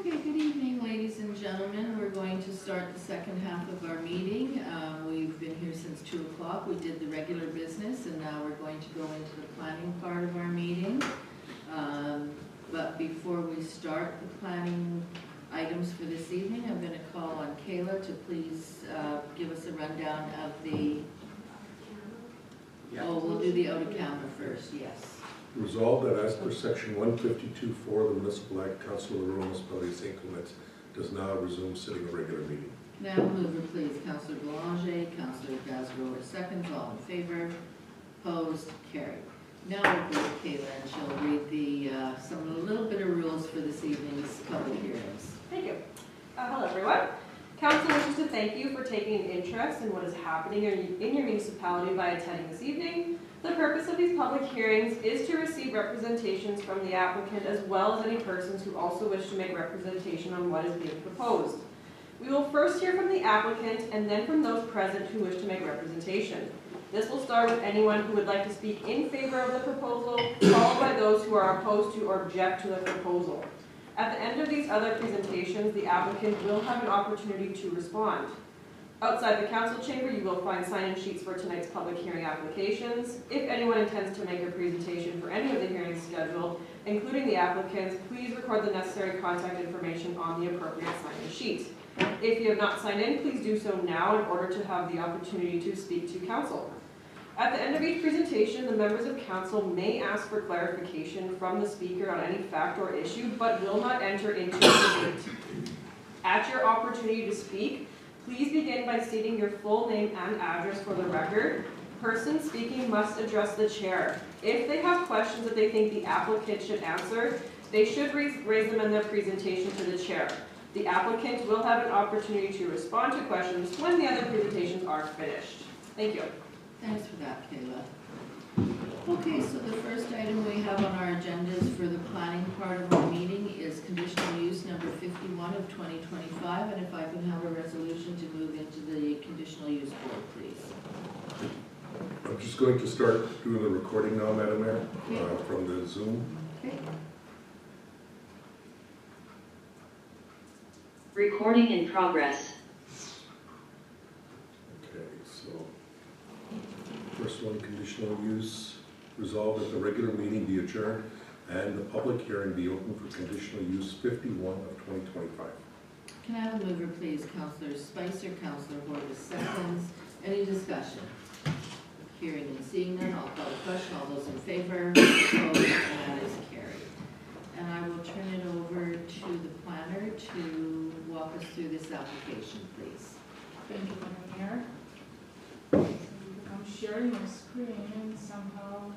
Okay, good evening, ladies and gentlemen. We're going to start the second half of our meeting. We've been here since 2 o'clock. We did the regular business, and now we're going to go into the planning part of our meeting. But before we start the planning items for this evening, I'm going to call on Kayla to please give us a rundown of the... Oh, we'll do the out of camera first, yes. Resolved that as per section 152.4 of the Municipal Act, Council of the Rural Municipality of St. Clements does now resume sitting a regular meeting. Now mover, please. Councillor Boulanger, Councillor Gasrower seconds. All in favor? Opposed? Carried. Now we'll go to Kayla and she'll read the a little bit of rules for this evening's public hearings. Thank you. Hello everyone. Council wishes to thank you for taking an interest in what is happening in your municipality by attending this evening. The purpose of these public hearings is to receive representations from the applicant as well as any persons who also wish to make representation on what is being proposed. We will first hear from the applicant and then from those present who wish to make representation. This will start with anyone who would like to speak in favor of the proposal, followed by those who are opposed to or object to the proposal. At the end of these other presentations, the applicant will have an opportunity to respond. Outside the council chamber, you will find sign-in sheets for tonight's public hearing applications. If anyone intends to make a presentation for any of the hearings scheduled, including the applicants, please record the necessary contact information on the appropriate sign-in sheet. If you have not signed in, please do so now in order to have the opportunity to speak to council. At the end of each presentation, the members of council may ask for clarification from the speaker on any fact or issue, but will not enter into a debate. At your opportunity to speak, please begin by stating your full name and address for the record. Persons speaking must address the chair. If they have questions that they think the applicant should answer, they should raise them in their presentation to the chair. The applicant will have an opportunity to respond to questions when the other presentations are finished. Thank you. Thanks for that, Kayla. Okay, so the first item we have on our agendas for the planning part of our meeting is conditional use number 51 of 2025, and if I can have a resolution to move into the conditional use board, please. I'm just going to start doing the recording now, Madam Mayor, Okay. from the Zoom. Okay. Recording in progress. Okay, so first one, conditional use. Resolved that the regular meeting be adjourned and the public hearing be open for conditional use 51 of 2025. Can I have a mover, please? Councillor Spicer, Councillor Horvis seconds. Any discussion? Hearing and seeing none, I'll call the question. All those in favor? Opposed? And that is carried. And I will turn it over to the planner to walk us through this application, please. Thank you, Madam Mayor. I'm sharing my screen somehow.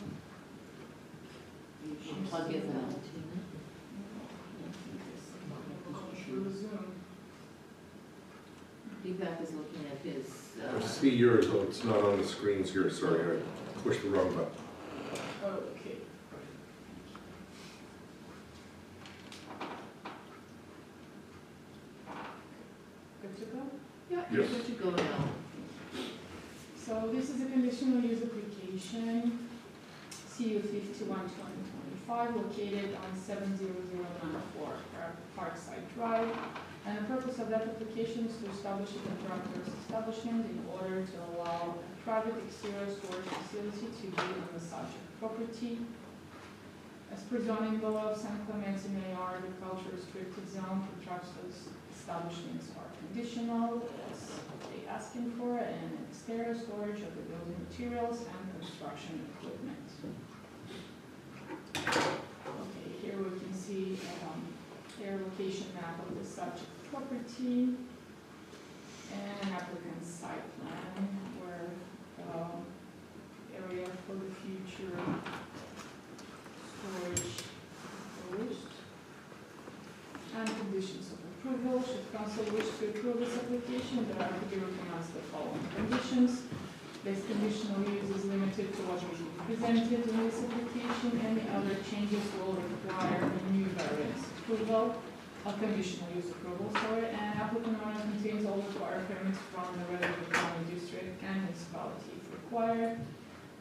You should plug in that, Tina. Through Zoom. Deepak is looking at his... I see yours, though it's not on the screens here. Sorry, I pushed the wrong button. Okay. Good to go? Yeah, Yes. you're good to go now. So this is a conditional use application, CU 51-2025, located on 70094 Parkside Drive. And the purpose of that application is to establish a contractor's establishment in order to allow a private exterior storage facility to be on the subject property. As per zoning law of St. Clements in the agriculture restricted zone, contractor's establishments are conditional, as they asking for, and exterior storage of the building materials and construction equipment. Okay, here we can see air location map of the subject property and an applicant's site plan where area for the future storage proposed and conditions of approval. Should council wish to approve this application, there are to be recognized the following conditions. This conditional use is limited to what is presented in this application. Any other changes will require a new variance approval, a conditional use approval, and applicant owner contains all required permits from the relevant county district and municipality if required.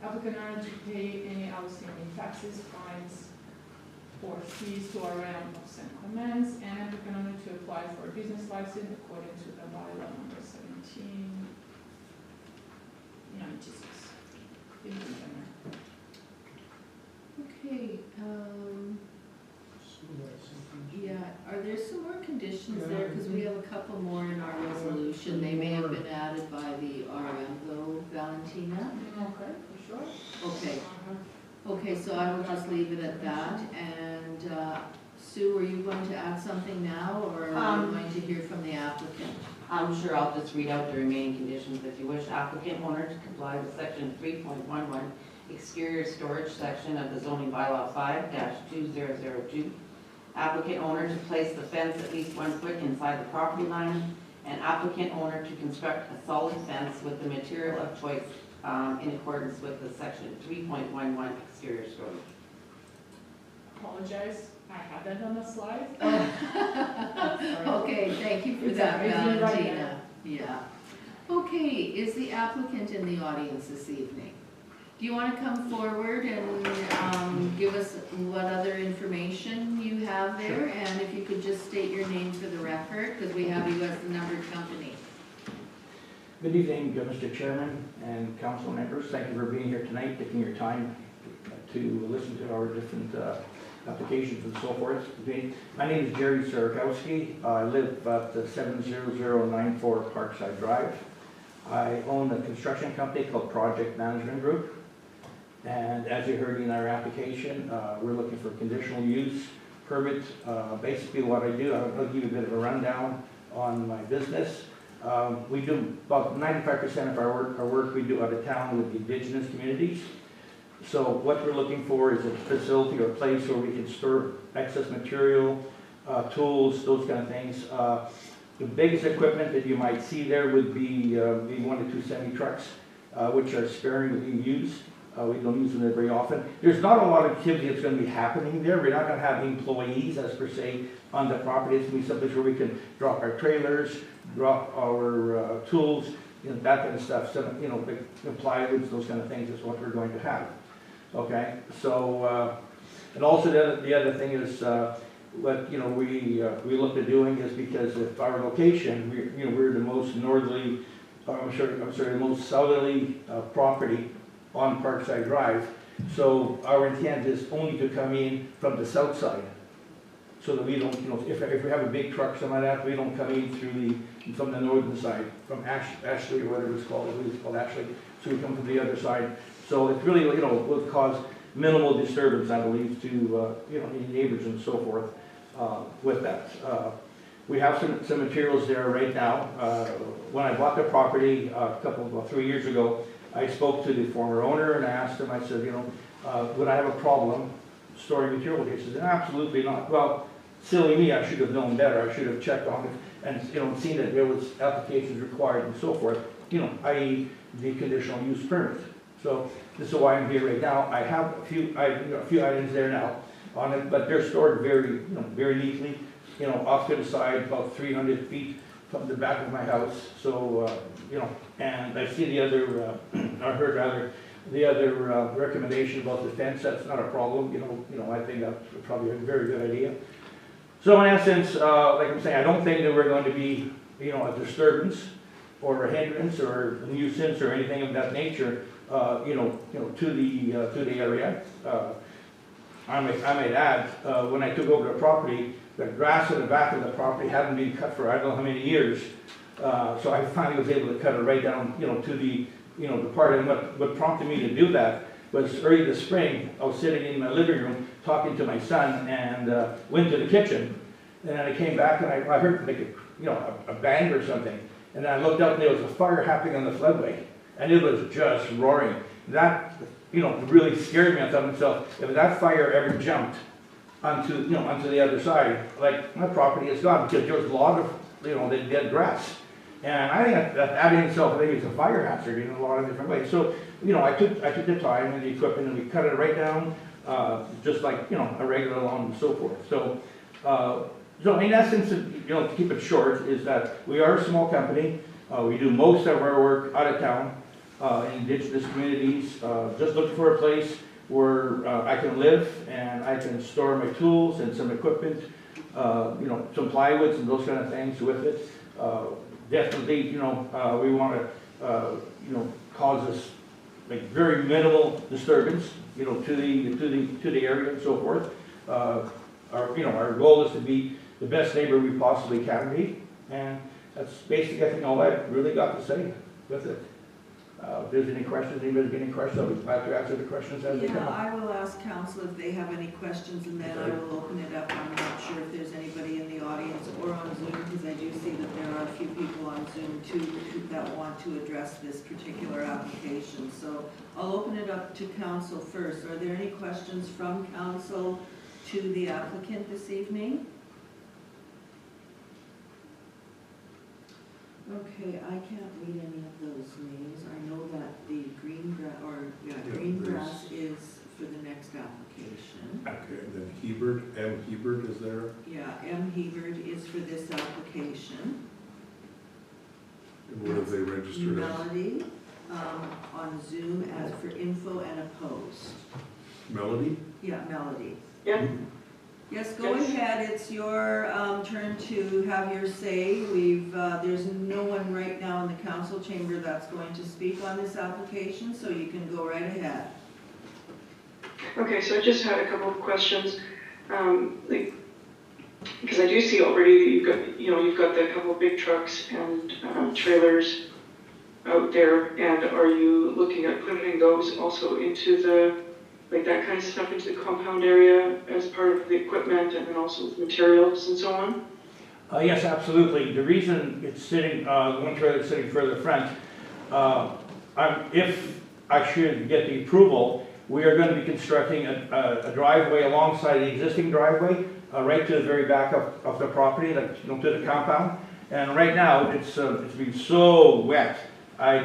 Applicant owner to pay any outstanding taxes, fines, or fees to RM of St. Clements, and applicant owner to apply for a business license according to the bylaw number 1796. Okay, yeah, are there some more conditions there? Because we have a couple more in our resolution. They may have been added by the RM though, Valentina? Okay, for sure. Okay, okay, so I will just leave it at that. And Sue, are you going to add something now, or are you going to hear from the applicant? I'm sure I'll just read out the remaining conditions if you wish. Applicant owner to comply with section 3.11, exterior storage section of the zoning bylaw 5-2002. Applicant owner to place the fence at least 1 foot inside the property line, and applicant owner to construct a solid fence with the material of choice in accordance with the section 3.11 exterior storage. Apologize, I had that on the slide. Okay, thank you for It's that, amazing, right? Valentina. Yeah. Okay, is the applicant in the audience this evening? Do you want to come forward and give us what other information you have there? And if you could just state your name for the record, because we have you as the numbered company. Good evening, Mr. Chairman and council members. Thank you for being here tonight, taking your time to listen to our different applications and so forth. My name is Jerry Sarakowski. I live at 70094 Parkside Drive. I own a construction company called Project Management Group. And as you heard in our application, we're looking for conditional use permit. Basically what I do, I'll give you a bit of a rundown on my business. We do about 95% of our work we do out of town with the indigenous communities. So what we're looking for is a facility or place where we can store excess material, tools, those kind of things. The biggest equipment that you might see there would be the 1 to 2 semi-trucks, which are sparingly used. We don't use them very often. There's not a lot of activity that's going to be happening there. We're not going to have employees, as per se, on the property. It's going to be someplace where we can drop our trailers, drop our tools, that kind of stuff. So, the plywoods, those kind of things is what we're going to have. Okay, so, and also the other thing is, what we looked at doing is because of our location, we're the most northerly, the most southerly property on Parkside Drive. So our intent is only to come in from the south side, so that we don't, if we have a big truck, something like that, we don't come in from the northern side, from Ashley or whatever it's called. It's called Ashley. So we come from the other side. So it's really, will cause minimal disturbance, I believe, to any neighbors and so forth with that. We have some materials there right now. When I bought the property about 3 years ago, I spoke to the former owner and I asked him, I said, would I have a problem storing material? He said, absolutely not. Well, silly me, I should have known better. I should have checked on it and seen that there was applications required and so forth, i.e. the conditional use permit. So this is why I'm here right now. I have a few items there now on it, but they're stored very, very neatly, off to the side, about 300 feet from the back of my house. So, and I see the other, I heard rather, the other recommendation about the fence. That's not a problem. I think that's probably a very good idea. So in essence, like I'm saying, I don't think that we're going to be, a disturbance or a hindrance or a nuisance or anything of that nature, to the area. I might add, when I took over the property, the grass in the back of the property hadn't been cut for I don't know how many years. So I finally was able to cut it right down, to the, the part. And what prompted me to do that was early this spring, I was sitting in my living room talking to my son and went to the kitchen. And then I came back and I heard like a bang or something. And then I looked up and there was a fire happening on the floodway. And it was just roaring. That, really scared me. I thought to myself, if that fire ever jumped onto the other side, like my property is gone, because there was a lot of, the dead grass. And I think that in itself, maybe it's a fire hazard in a lot of different ways. So, I took the time and the equipment and we cut it right down, just like, a regular lawn and so forth. So in essence, to keep it short, is that we are a small company. We do most of our work out of town, in indigenous communities, just looking for a place where I can live and I can store my tools and some equipment, you know, some plywoods and those kind of things with it. Definitely, you know, we want to, you know, cause us like very minimal disturbance, you know, to the area and so forth. Our goal is to be the best neighbor we possibly can be, and that's basically, I think, all I've really got to say with it. If there's any questions, anybody's got any questions, I'll be glad to answer the questions as they Yeah, come. I will ask council if they have any questions, and then I will open it up. I'm not sure if there's anybody in the audience or on Zoom, because I do see that there are a few people on Zoom too that want to address this particular application. So I'll open it up to council first. Are there any questions from council to the applicant this evening? Okay, I can't read any of those names. I know that the green grass is for the next application. Okay, and then Hebert, M. Hebert is there? Yeah, M. Hebert is for this application. And what have they registered as? Melody, on Zoom as for info and opposed. Melody? Yeah, Melody. Yeah. Yes, go Yes. ahead, it's your turn to have your say. There's no one right now in the council chamber that's going to speak on this application, so you can go right ahead. Okay, so I just had a couple of questions, because I do see already that you've got the couple of big trucks and trailers out there, and are you looking at putting those also into the, like that kind of stuff into the compound area as part of the equipment, and then also with materials and so on? Yes, absolutely. The reason it's sitting, one trailer sitting further front, if I should get the approval, we are going to be constructing a driveway alongside the existing driveway, right to the very back of the property, like, you know, to the compound. And right now, it's been so wet, I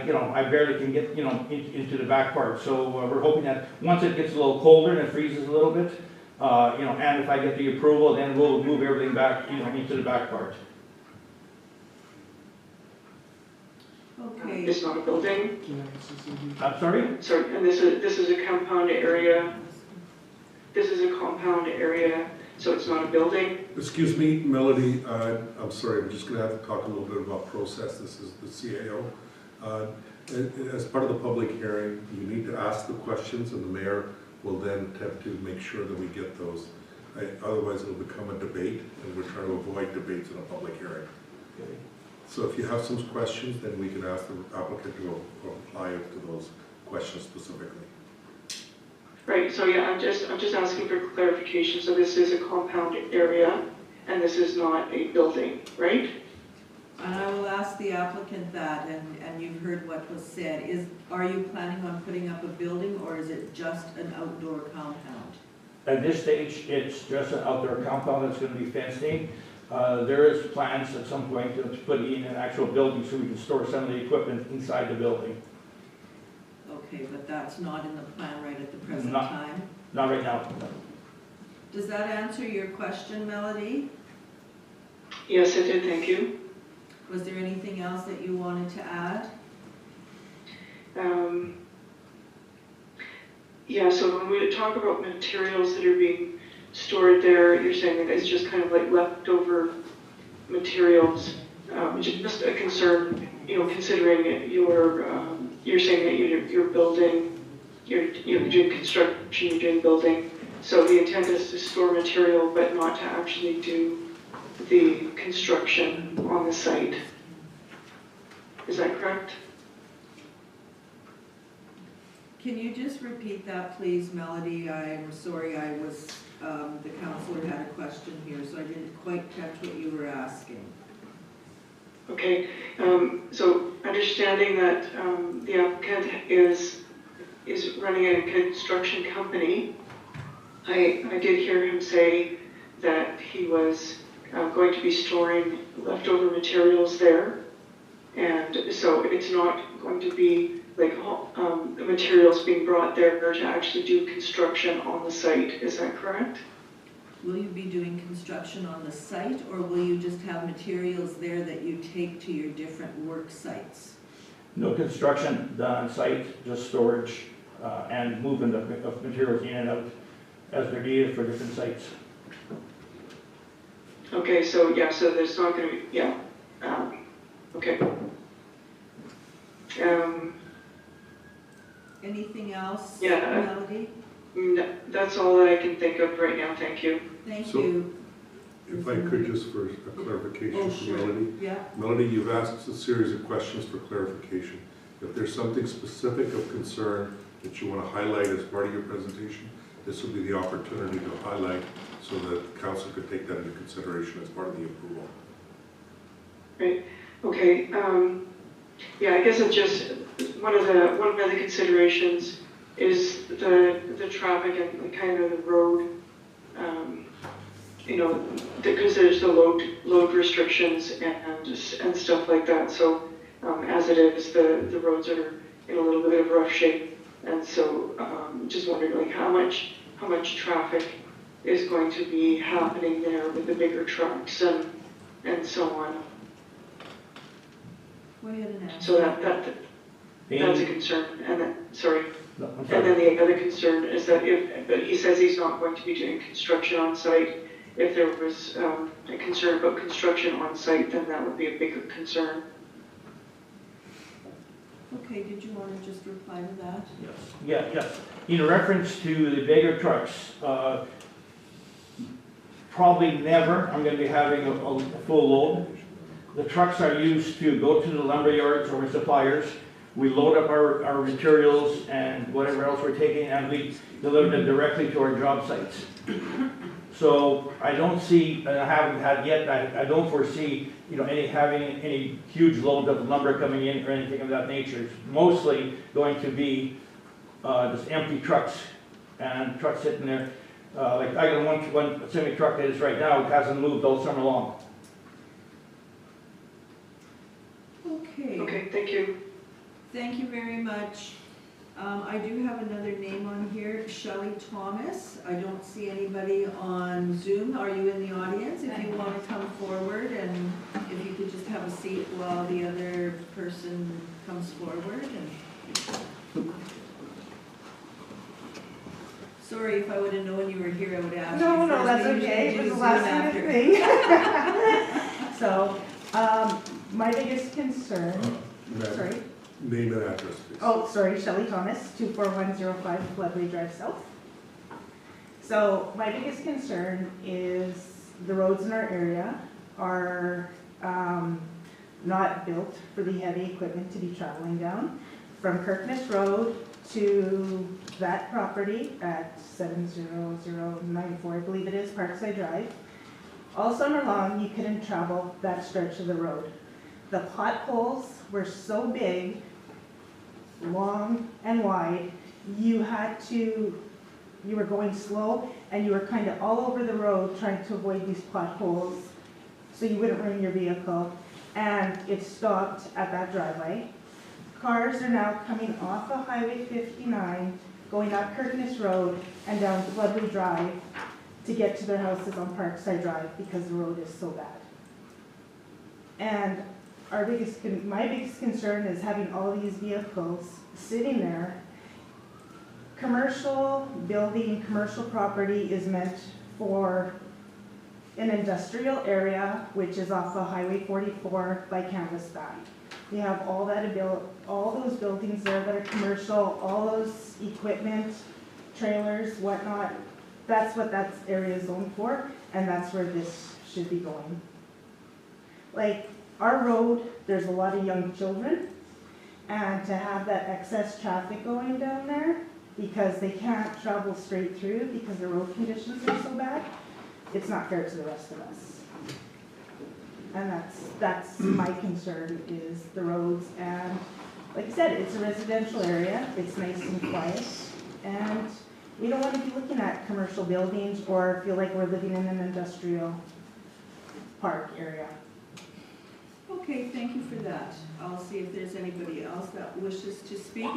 barely can get, into the back part. So we're hoping that once it gets a little colder and it freezes a little bit, and if I get the approval, then we'll move everything back, into the back part. Okay. It's not a building? I'm sorry? Sorry, and this is a compound area. This is a compound area, so it's not a building? Excuse me, Melody, I'm sorry, I'm just going to have to talk a little bit about process. This is the CAO. As part of the public hearing, you need to ask the questions, and the mayor will then attempt to make sure that we get those. Otherwise, it'll become a debate, and we're trying to avoid debates in a public hearing. Okay. So if you have some questions, then we can ask the applicant to apply to those questions specifically. Right, so yeah, I'm just asking for clarification. So this is a compound area, and this is not a building, right? And I will ask the applicant that, and you've heard what was said. Are you planning on putting up a building, or is it just an outdoor compound? At this stage, it's just an outdoor compound that's going to be fenced in. There is plans at some point to put in an actual building so we can store some of the equipment inside the building. Okay, but that's not in the plan right at the present Not- time? Not right now. Does that answer your question, Melody? Yes, it did, thank you. Was there anything else that you wanted to add? Yeah, so when we talk about materials that are being stored there, you're saying that it's just kind of like leftover materials, which is just a concern, considering you're saying that you're building, you're doing construction, you're doing building. So the intent is to store material, but not to actually do the construction on the site. Is that correct? Can you just repeat that, please, Melody? I'm sorry, the counselor had a question here, so I didn't quite catch what you were asking. Okay, so understanding that the applicant is running a construction company, I did hear him say that he was going to be storing leftover materials there, and so it's not going to be like the materials being brought there to actually do construction on the site. Is that correct? Will you be doing construction on the site, or will you just have materials there that you take to your different work sites? No construction done on site, just storage and movement of materials in and out as they're needed for different sites. Okay, so yeah, so there's not gonna be, yeah, okay. Anything else, Yeah. Melody? That's all that I can think of right now, thank you. Thank So- you. If I could, just for a clarification Oh, for sure. Melody. Yeah. Melody, you've asked a series of questions for clarification. If there's something specific of concern that you want to highlight as part of your presentation, this would be the opportunity to highlight so that council could take that into consideration as part of the approval. Right, okay, yeah, I guess it's just, one of the considerations is the traffic and the kind of the road, you know, that considers the load restrictions and stuff like that. So, as it is, the roads are in a little bit of rough shape, and so just wondering like how much traffic is going to be happening there with the bigger trucks and so on. Go ahead and answer. So that's a concern. And then, sorry. No, I'm And sorry. then the other concern is that but he says he's not going to be doing construction on site. If there was a concern about construction on site, then that would be a bigger concern. Okay, did you want to just reply to that? Yes. In reference to the bigger trucks, probably never I'm going to be having a full load. The trucks are used to go to the lumber yards or suppliers. We load up our materials and whatever else we're taking, and we deliver them directly to our job sites. So I don't see, and I haven't had yet, I don't foresee, having any huge load of lumber coming in or anything of that nature. It's mostly going to be just empty trucks and trucks sitting there. Like I got one semi truck that is right now, it hasn't moved all summer long. Okay. Okay, thank you. Thank you very much. I do have another name on here, Shelley Thomas. I don't see anybody on Zoom. Are you in the audience? If you want to come forward, and if you could just have a seat while the other person comes forward. And sorry, if I would have known you were here, I would have asked you No, first. that's We usually okay. It do was the Zoom last minute after. thing. So, my biggest concern, Madam, sorry. Name and address, please. Oh, sorry, Shelley Thomas, 24105 Floodway Drive South. So, my biggest concern is the roads in our area are not built for the heavy equipment to be traveling down. From Kirkness Road to that property at 70094, I believe it is, Parkside Drive. All summer long, you couldn't travel that stretch of the road. The potholes were so big, long and wide, you were going slow and you were kind of all over the road trying to avoid these potholes so you wouldn't ruin your vehicle. And it stopped at that driveway. Cars are now coming off of Highway 59, going up Kirkness Road and down Floodway Drive to get to their houses on Parkside Drive because the road is so bad. And my biggest concern is having all these vehicles sitting there. Commercial building, commercial property is meant for an industrial area, which is off of Highway 44 by Canvasback. We have all those buildings there that are commercial, all those equipment, trailers, whatnot. That's what that area is zoned for, and that's where this should be going. Like, our road, there's a lot of young children, and to have that excess traffic going down there, because they can't travel straight through because the road conditions are so bad, it's not fair to the rest of us. And that's my concern, is the roads, and like I said, it's a residential area, it's nice and quiet, and we don't want to be looking at commercial buildings or feel like we're living in an industrial park area. Okay, thank you for that. I'll see if there's anybody else that wishes to speak.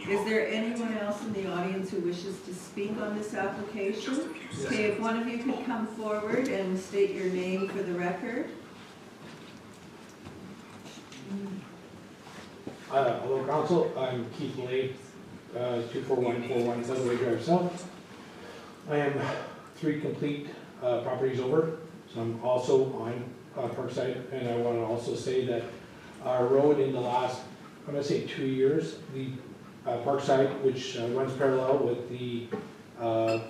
Is there anyone else in the audience who wishes to speak on this application? Okay, if one of you could come forward and state your name for the record. Hello, Council. I'm Keith Lay, 24141 Pleasantway Drive South. I am 3 complete properties over, so I'm also on Parkside, and I want to also say that our road in the last, I'm going to say 2 years, the Parkside, which runs parallel with the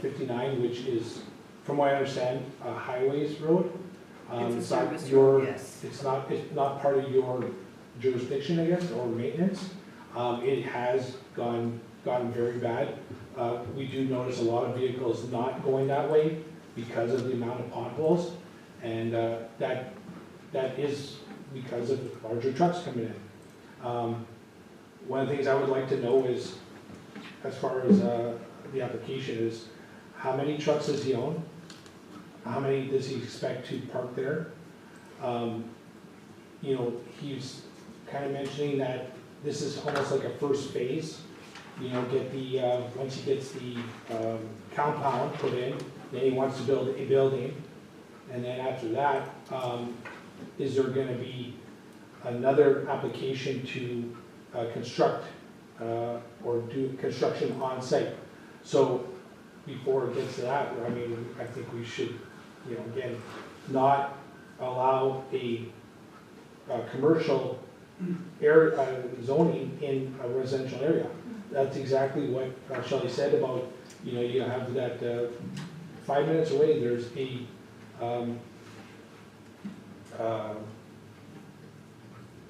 59, which is, from what I understand, a highways road. It's a not service your- road, yes. It's not part of your jurisdiction, I guess, or maintenance. It has gotten very bad. We do notice a lot of vehicles not going that way because of the amount of potholes, and that is because of larger trucks coming in. One of the things I would like to know is, as far as the application is, how many trucks does he own? How many does he expect to park there? You know, he's kind of mentioning that this is almost like a first phase. You know, get the, once he gets the compound put in, then he wants to build a building. And then after that, is there gonna be another application to construct or do construction on site? So before it gets to that, I mean, I think we should, you know, again, not allow a commercial area, zoning in a residential area. That's exactly what Shelley said about, you know, you have that 5 minutes away, there's a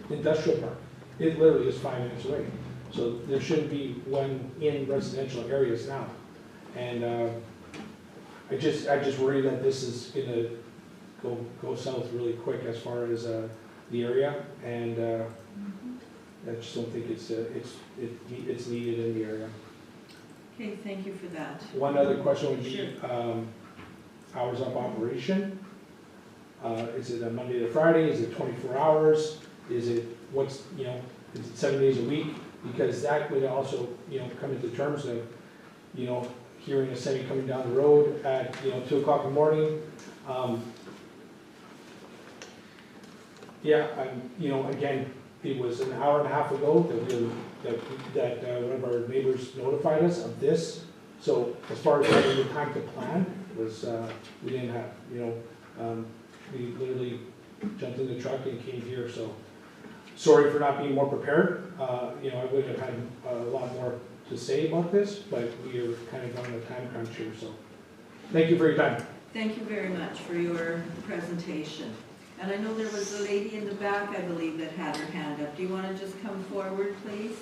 industrial park. It literally is 5 minutes away. So there shouldn't be one in residential areas now. And I just worry that this is gonna go south really quick as far as the area, and I just don't think it's needed in the area. Okay, thank you for that. One other question would be hours of operation. Is it a Monday to Friday? Is it 24 hours? Is it is it 7 days a week? Because that would also, you know, come into terms of, you know, hearing a semi coming down the road at, you know, 2 o'clock in the morning. Yeah, you know, again, it was an hour and a half ago that one of our neighbors notified us of this. So as far as having the time to plan, was we didn't have, you know, we literally jumped in the truck and came here. So sorry for not being more prepared. You know, I would have had a lot more to say about this, but we are kind of on a time crunch here. So thank you for your time. Thank you very much for your presentation. And I know there was a lady in the back, I believe, that had her hand up. Do you want to just come forward, please?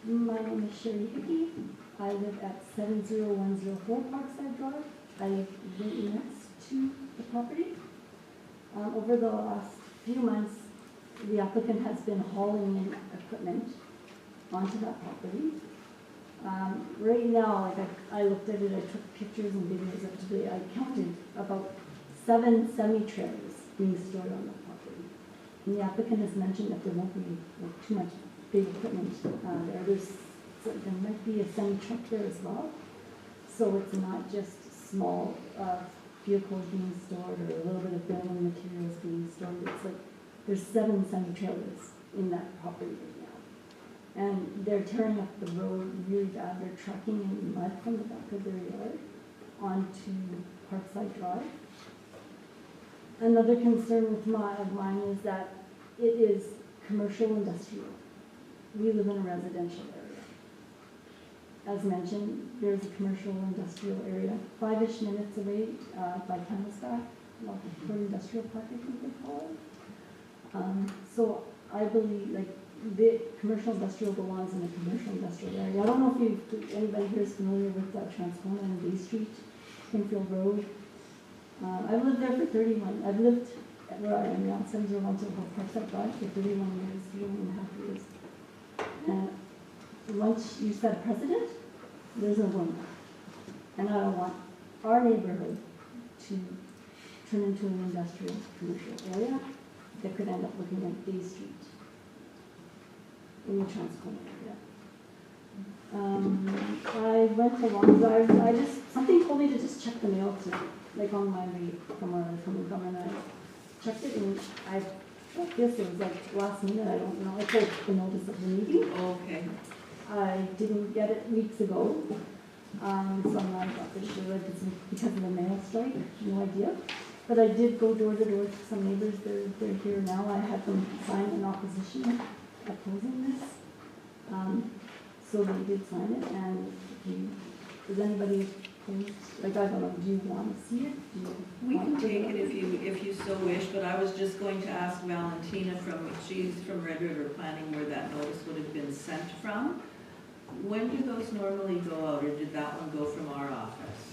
My name is Sherry Hickey. I live at 70104 Parkside Drive. I live right next to the property. Over the last few months, the applicant has been hauling in equipment onto that property. Right now, like I looked at it, I took pictures and videos of today. I counted about 7 semi-trailers being stored on the property. And the applicant has mentioned that there won't be too much big equipment there. There might be a semi-truck there as well. So it's not just small vehicles being stored or a little bit of building materials being stored. It's like there's 7 semi-trailers in that property right now. And they're tearing up the road really bad. They're trucking in mud from the back of their yard onto Parkside Drive. Another concern of mine is that it is commercial industrial. We live in a residential area. As mentioned, there's a commercial industrial area 5-ish minutes away by Camelstack, for industrial park, I think they call it. So I believe like the commercial industrial belongs in a commercial industrial area. I don't know if anybody here is familiar with Transcona and Bay Street, Springfield Road. I've lived there for 31. I've lived where I am now, 70104 Parkside Drive for 31 years, 31.5 years. And once you set a precedent, there's no going back. And I don't want our neighborhood to turn into an industrial commercial area that could end up looking at Bay Street in the Transcona area. I went along, something told me to just check the mail tonight, like on my way from where I'm coming from, and checked it and I guess it was like last minute, I don't know, it's like the notice of the meeting. Okay. I didn't get it weeks ago, so I'm not for sure that it's because of the mail strike, no idea. But I did go door to door to some neighbors, they're here now, I had them sign an opposition opposing this. So they did sign it, and does anybody opposed, like, I don't know, do you want to see it? Do you We want can to take look it at if you so wish, but I was just going to ask Valentina she's from Red River Planning, where that notice would have been sent from. When do those normally go out, or did that one go from our office?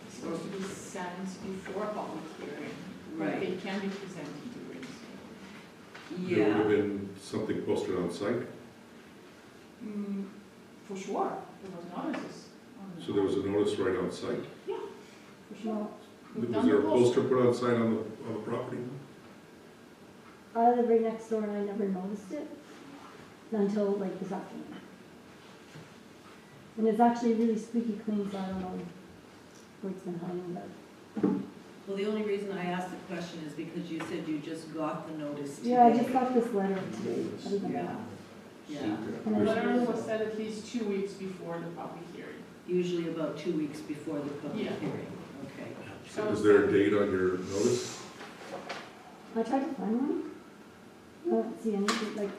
It's supposed to be sent before a public hearing, but Right. they can be presented during. There would have Yeah, been something posted on site, For sure, there was notices. on the- so there was a notice right on site. For sure. We've Was done there a the post- poster put on site on the property? I live right next door and I never noticed it until like this afternoon. And it's actually really squeaky clean, so I don't know where it's been hiding, but. well, the only reason I asked the question is because you said you just got the notice today. Yeah, I just got this letter today, other than Yeah. that. Yeah, And The I- letter was sent at least 2 weeks before the public hearing. usually about 2 weeks before the public Yeah. hearing, okay. So Is there a date on your notice? I tried to find one. I don't see anything, like,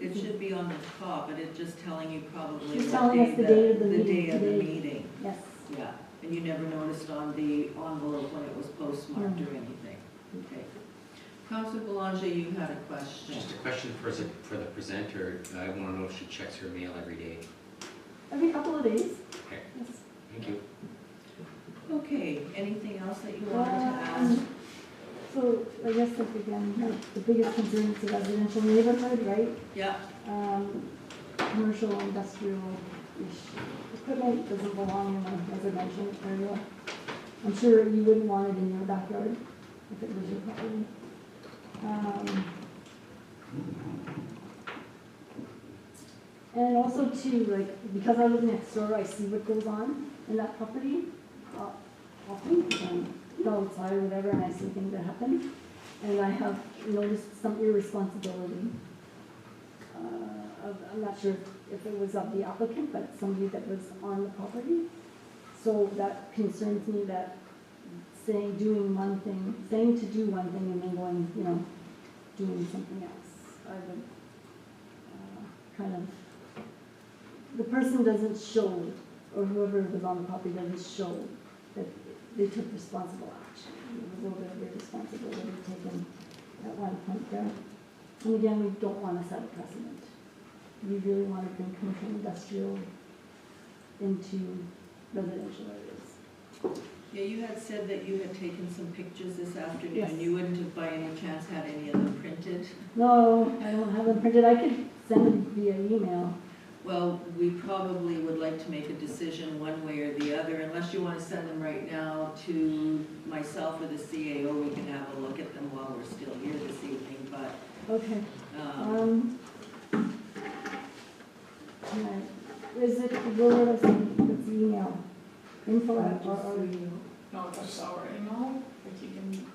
It should be on the top, but it's just telling you probably She's what telling us the day date of the the meeting day of the today. meeting. yes, Yeah, and you never noticed on the envelope when it was postmarked or anything? Okay. Councilor Boulanger, you had a question. Just a question for the presenter. I want to know if she checks her mail every day. every couple of days. Okay. Yes. Thank you. Okay, anything else that you wanted to add? So I guess like again, like the biggest concern is the residential neighborhood, right? Yeah, Commercial, industrial-ish equipment doesn't belong in a residential area. I'm sure you wouldn't want it in your backyard if it was your property. And also too, like, because I live next door, I see what goes on in that property often, go outside or whatever, and I see things that happen. And I have noticed some irresponsibility. I'm not sure if it was of the applicant, but somebody that was on the property. So that concerns me, that saying to do one thing and then going, doing something else. I would kind of, the person doesn't show, or whoever was on the property doesn't show that they took responsible action. There was a little bit of irresponsibility taken at one point there. And again, we don't want to set a precedent. We really want to bring commercial industrial into residential areas. yeah, you had said that you had taken some pictures this afternoon. Yes. You wouldn't have by any chance had any of them printed? No, I don't have them printed. I could send them via email. Well, we probably would like to make a decision one way or the other. Unless you want to send them right now to myself or the CAO, we can have a look at them while we're still here this evening, but, Okay. Is it, where would I send it's email? Info at, or, No, that's our email, but you can.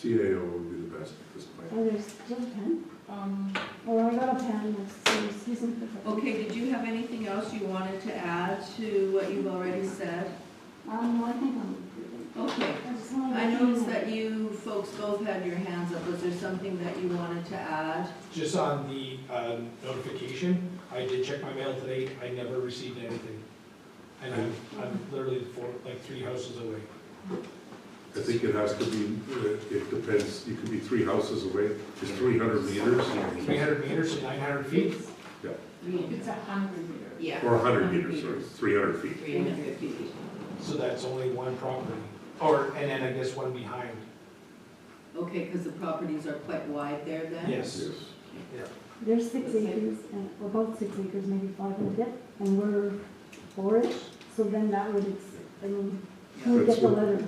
CAO would be the best at this point. oh, there's still a pen? Um, Oh, I got a pen, so excuse me for that. okay, did you have anything else you wanted to add to what you've already said? No, I think I'm good. Okay. I just wanted to. I noticed that you folks both had your hands up. Was there something that you wanted to add? Just on the notification, I did check my mail today, I never received anything. And I'm literally like 3 houses away. I think it has to be, it depends, you could be 3 houses away, it's 300 meters. 300 meters to 900 feet? it's 100 meters. Yeah. Or 100 meters, sorry, 300 feet. 300 feet. So that's only one property. And then I guess one behind. Okay, because the properties are quite wide there then? Yes. Yes. There's 6 acres, and we're about 6 acres, maybe 5 and a bit, and we're 4-ish, so then that would, who would That's get the what- letter?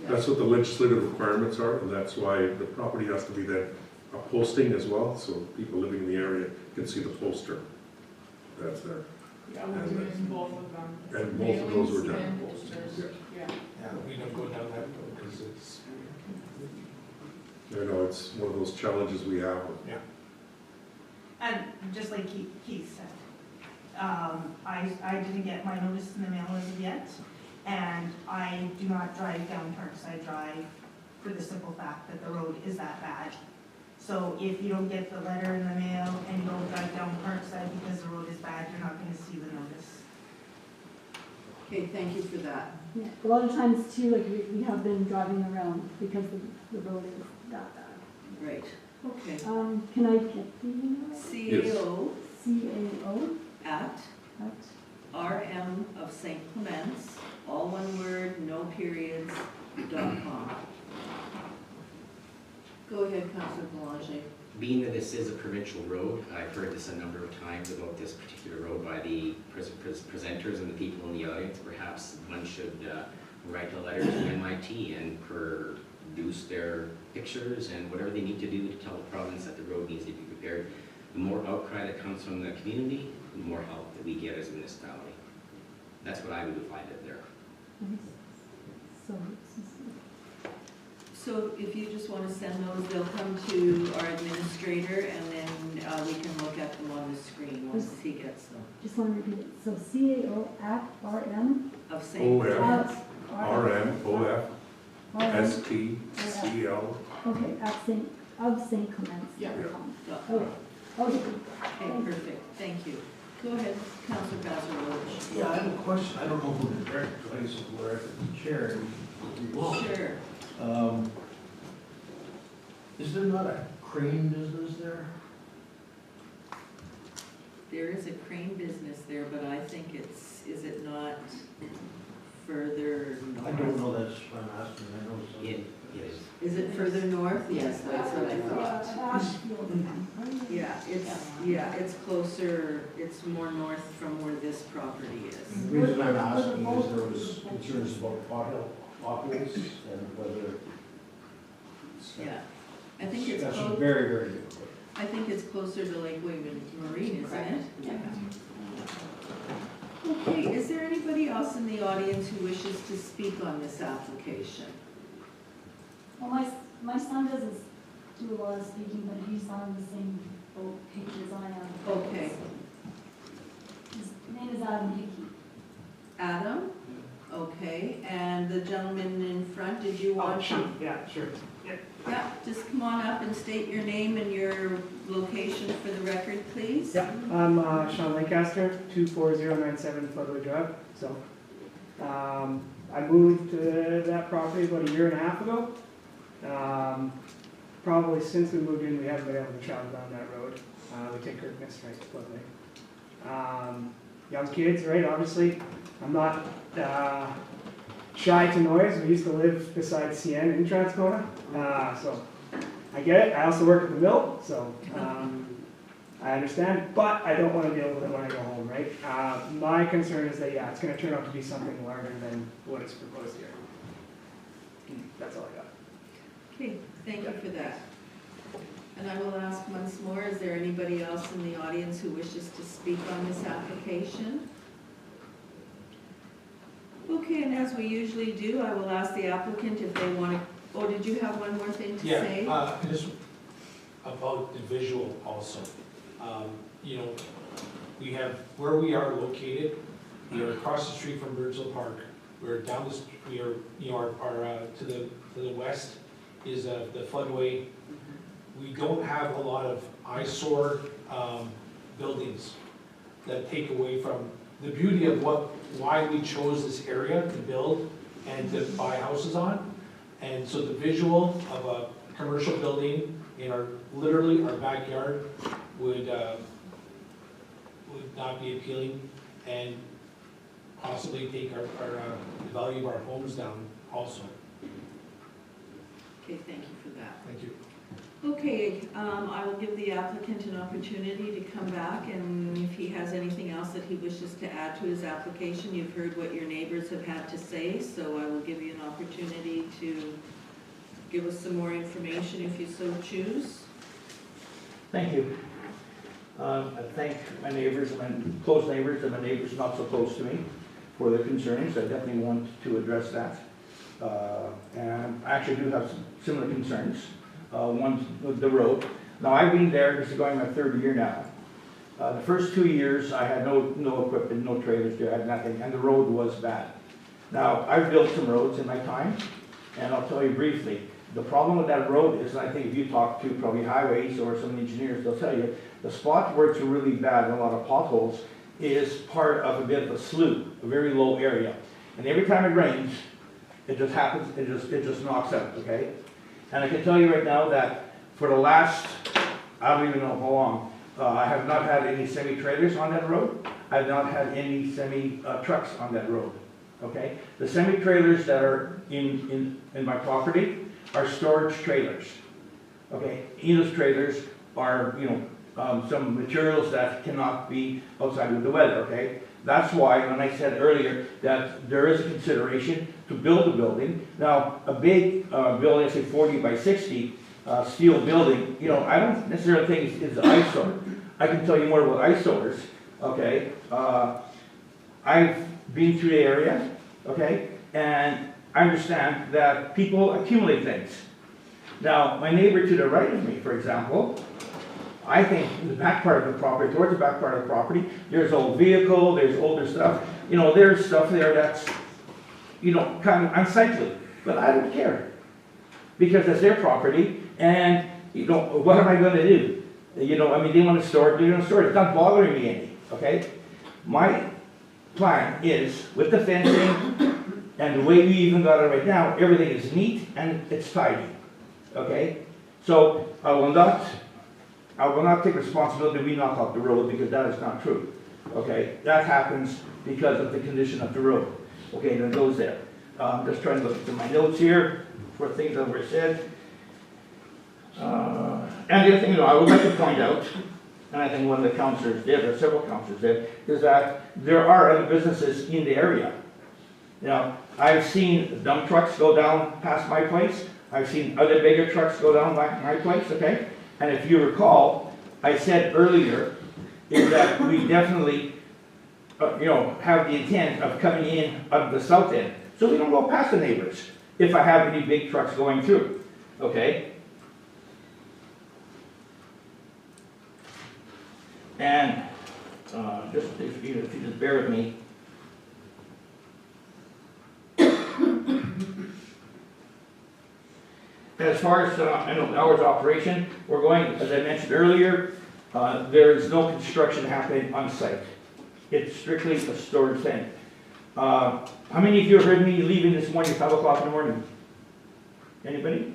That's what the legislative requirements are, and that's why the property has to be then a posting as well, so people living in the area can see the poster that's there. Yeah, we're doing both of them. And both of those were Mailings done. and posters, Yeah. yeah. Yeah, we don't go down that road. You know, it's one of those challenges we have. And just like Keith said, I didn't get my notice in the mail as of yet, and I do not drive down Parkside Drive for the simple fact that the road is that bad. So if you don't get the letter in the mail and you don't drive down Parkside because the road is bad, you're not gonna see the notice. Okay, thank you for that. Yeah, a lot of times too, like we have been driving around because the road is that bad. Right, okay. Can I get the email? CAO CAO at at RM of St. Clements, all one word, no periods, .com. Go ahead, Councillor Boulanger. Being that this is a provincial road, I've heard this a number of times about this particular road by the presenters and the people in the audience. Perhaps one should write a letter to MIT and produce their pictures and whatever they need to do to tell the province that the road needs to be repaired. The more outcry that comes from the community, the more help that we get as a municipality. That's what I would find it there. so So if you just want to send those, they'll come to our administrator and then we can look at them on the screen once he gets them. just want to repeat it. So CAO at RM Of St. Clements. RM, OF, ST, CL. Okay, at St. Clements. Yeah. Okay. Okay. Okay, perfect, thank you. Go ahead, Councillor Basil Roach. Yeah, I have a question. I don't know who the direct place of where the chair is. Sure. Is there not a crane business there? There is a crane business there, but I think is it not further north? I don't know, that's what I'm asking. I know some. It is. Is it further north? Yes, that's what I thought. Ashfield. Yeah, it's closer, it's more north from where this property is. The reason I'm asking is there was concerns about potholes and whether. Yeah, I think it's That's close, very, very difficult. I think it's closer to Lake William Marine, isn't it? Yeah. Okay, is there anybody else in the audience who wishes to speak on this application? Well, my son doesn't do a lot of speaking, but he's on the same boat page as I am. Okay. His name is Adam Hickey. Adam? Okay, and the gentleman in front, did you want to? Yeah, sure. Yeah, just come on up and state your name and your location for the record, please. Yeah, I'm Sean Lancaster, 24097 Floodway Drive. So, I moved to that property about a year and a half ago. Probably since we moved in, we haven't been able to travel down that road. We take Kirkness right to Floodway. Young kids, right, obviously. I'm not shy to noise. We used to live beside CN in Transcona, so I get it. I also work at the mill, so I understand, but I don't want to deal with it when I go home, right? My concern is that, yeah, it's going to turn out to be something larger than what is proposed here. That's all I got. Okay, thank you for that. And I will ask once more, is there anybody else in the audience who wishes to speak on this application? Okay, and as we usually do, I will ask the applicant if they want to, oh, did you have one more thing to say? Yeah, just about the visual also. You know, we have, where we are located, we are across the street from Birdsville Park. We're down this, we are, you know, our to the west is the floodway. We don't have a lot of eyesore buildings that take away from the beauty of why we chose this area to build and to buy houses on. And so the visual of a commercial building in literally our backyard would not be appealing and possibly take the value of our homes down also. Okay, thank you for that. Thank you. Okay, I will give the applicant an opportunity to come back, and if he has anything else that he wishes to add to his application, you've heard what your neighbors have had to say, so I will give you an opportunity to give us some more information if you so choose. Thank you. I thank my neighbors, my close neighbors, and my neighbors not so close to me for their concerns. I definitely want to address that. And I actually do have some similar concerns. the road. Now, I've been there, this is going my third year now. The first 2 years, I had no equipment, no trailers there, I had nothing, and the road was bad. Now, I've built some roads in my time, and I'll tell you briefly. The problem with that road is, and I think if you talk to probably highways or some engineers, they'll tell you, the spot where it's really bad and a lot of potholes is part of a bit of a slough, a very low area. And every time it rains, it just happens, it just knocks out, okay? And I can tell you right now that for the last, I don't even know how long, I have not had any semi-trailers on that road. I have not had any semi-trucks on that road, okay? The semi-trailers that are in my property are storage trailers, okay? In those trailers are, some materials that cannot be outside with the weather, okay? That's why when I said earlier that there is a consideration to build a building. Now, a big building, say 40 by 60, steel building, I don't necessarily think it's an eyesore. I can tell you more about eyesores, okay? I've been through the area, okay? And I understand that people accumulate things. Now, my neighbor to the right of me, for example, I think in the back part of the property, towards the back part of the property, there's old vehicle, there's older stuff. There's stuff there that's, kind of unsightly. But I don't care. Because it's their property, and, what am I going to do? They want to store it, they're going to store it. It's not bothering me any, okay? My plan is, with the fencing, and the way we even got it right now, everything is neat and it's tidy, okay? So, I will not take responsibility if we knock off the road, because that is not true, okay? That happens because of the condition of the road, okay, that goes there. I'm just trying to look at my notes here for things that were said. And the other thing, I would like to point out, and I think one of the councillors did, or several councillors did, is that there are other businesses in the area. Now, I've seen dump trucks go down past my place. I've seen other bigger trucks go down my place, okay? And if you recall, I said earlier is that we definitely, have the intent of coming in of the south end, so we don't go past the neighbors if I have any big trucks going through, okay? And just if you just bear with me. As far as hours of operation, we're going, as I mentioned earlier, there is no construction happening on site. It's strictly a storage thing. How many of you have heard me leaving this morning at 5 o'clock in the morning? Anybody?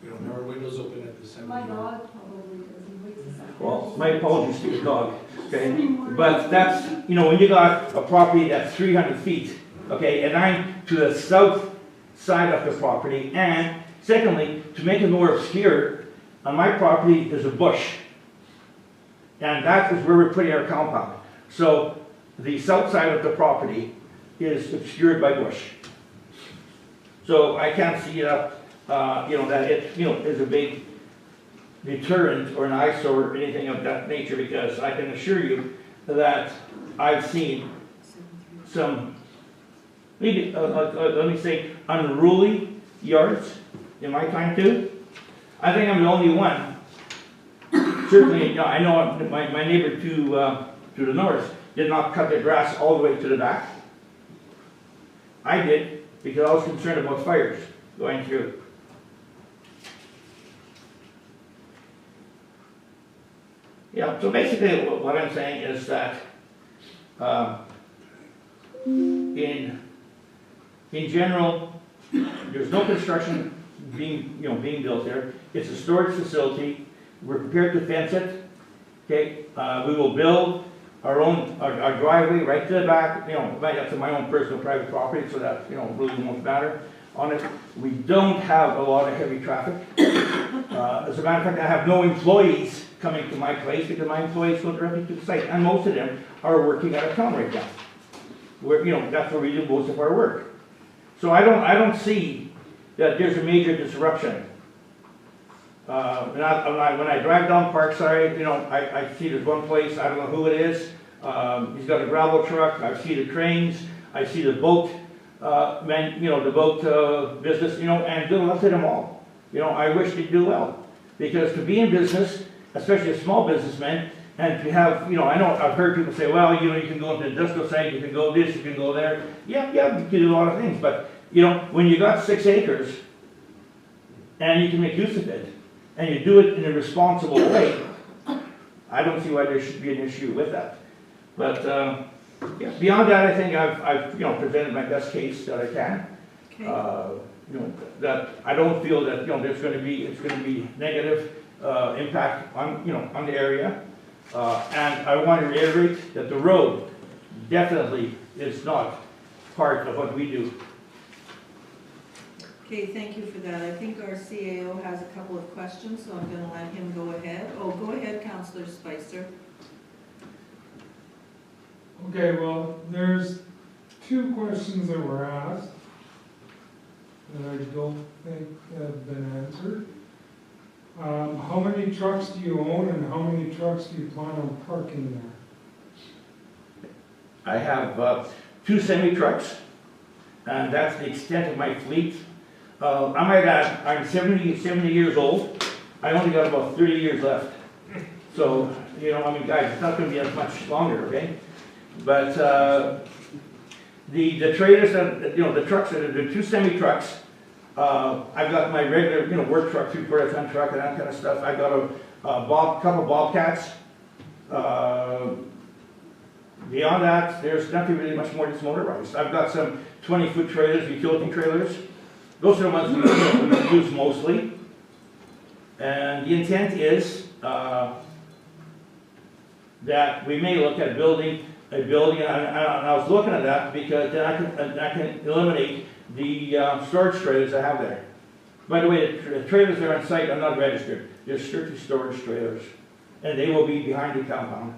We don't have our windows open at the 7. My dog probably doesn't wait to start. Well, my apologies to your dog, okay? But that's, when you got a property that's 300 feet, okay, and I'm to the south side of the property, and secondly, to make it more obscure, on my property there's a bush. And that is where we're putting our compound. So the south side of the property is obscured by bush. So I can't see that it, is a big deterrent or an eyesore or anything of that nature, because I can assure you that I've seen some, maybe, let me say, unruly yards in my time too. I think I'm the only one. Certainly, I know my neighbor to the north did not cut their grass all the way to the back. I did, because I was concerned about fires going through. Yeah, so basically what I'm saying is that in general, there's no construction being built there. It's a storage facility. We're prepared to fence it. Okay, we will build our own our driveway right to the back. Right up to my own personal private property, so that really won't matter on it. We don't have a lot of heavy traffic. As a matter of fact, I have no employees coming to my place, because my employees go directly to the site, and most of them are working out of town right now. That's where we do most of our work. So I don't see that there's a major disruption. When I drive down Parkside, I see there's one place, I don't know who it is. He's got a gravel truck. I see the trains. I see the boat, the boat business, and good luck to them all. I wish they'd do well. Because to be in business, especially a small businessman, and to have, you know, I know, I've heard people say, well, you know, you can go into the industrial site, you can go this, you can go there. Yeah, you can do a lot of things, but, you know, when you got 6 acres, and you can make use of it, and you do it in a responsible way, I don't see why there should be an issue with that. But, yeah, beyond that, I think I've, you know, presented my best case that I can. Okay. You know, that I don't feel that, you know, it's going to be negative impact on, you know, on the area. And I want to reiterate that the road definitely is not part of what we do. Okay, thank you for that. I think our CAO has a couple of questions, so I'm going to let him go ahead. Oh, go ahead, Councillor Spicer. Okay, well, there's 2 questions that were asked that I don't think have been answered. How many trucks do you own and how many trucks do you plan on parking there? I have 2 semi-trucks, and that's the extent of my fleet. I might add, I'm 70 years old. I only got about 30 years left. So, you know, I mean, guys, it's not going to be as much longer, okay? But the trailers, that, you know, the trucks, the 2 semi-trucks, I've got my regular, you know, work truck, 3/4-ton truck and that kind of stuff. I've got a couple Bobcats. Beyond that, there's nothing really much more that's motorized. I've got some 20-foot trailers, utility trailers. Those are the ones we use mostly. And the intent is that we may look at building a building, and I was looking at that because then I can eliminate the storage trailers I have there. By the way, the trailers that are on site are not registered. They're strictly storage trailers, and they will be behind the compound.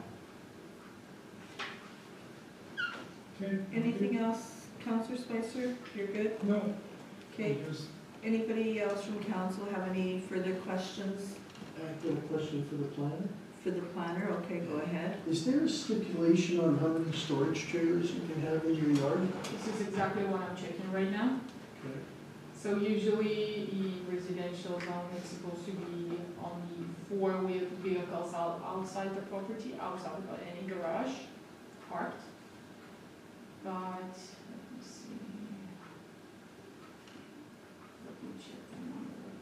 Okay. Anything else, Councillor Spicer? You're good? No. Okay. Anybody else from council have any further questions? I have a question for the planner. For the planner, okay, go ahead. Is there a stipulation on how many storage trailers you can have in your yard? This is exactly what I'm checking right now. Okay. So usually the residential zone is supposed to be only 4 vehicles outside the property, outside of any garage parked. But, let me see. Let me check the number of that.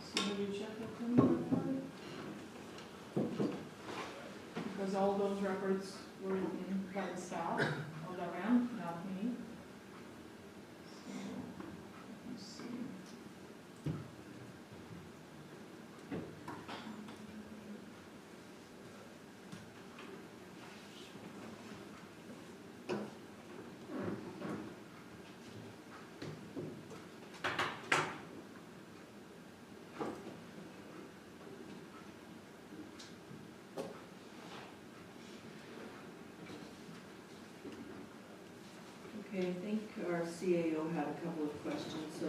So will you check the number of that? Because all those records were written by the staff all around, not me. So, let me see. Okay, I think our CAO had a couple of questions, so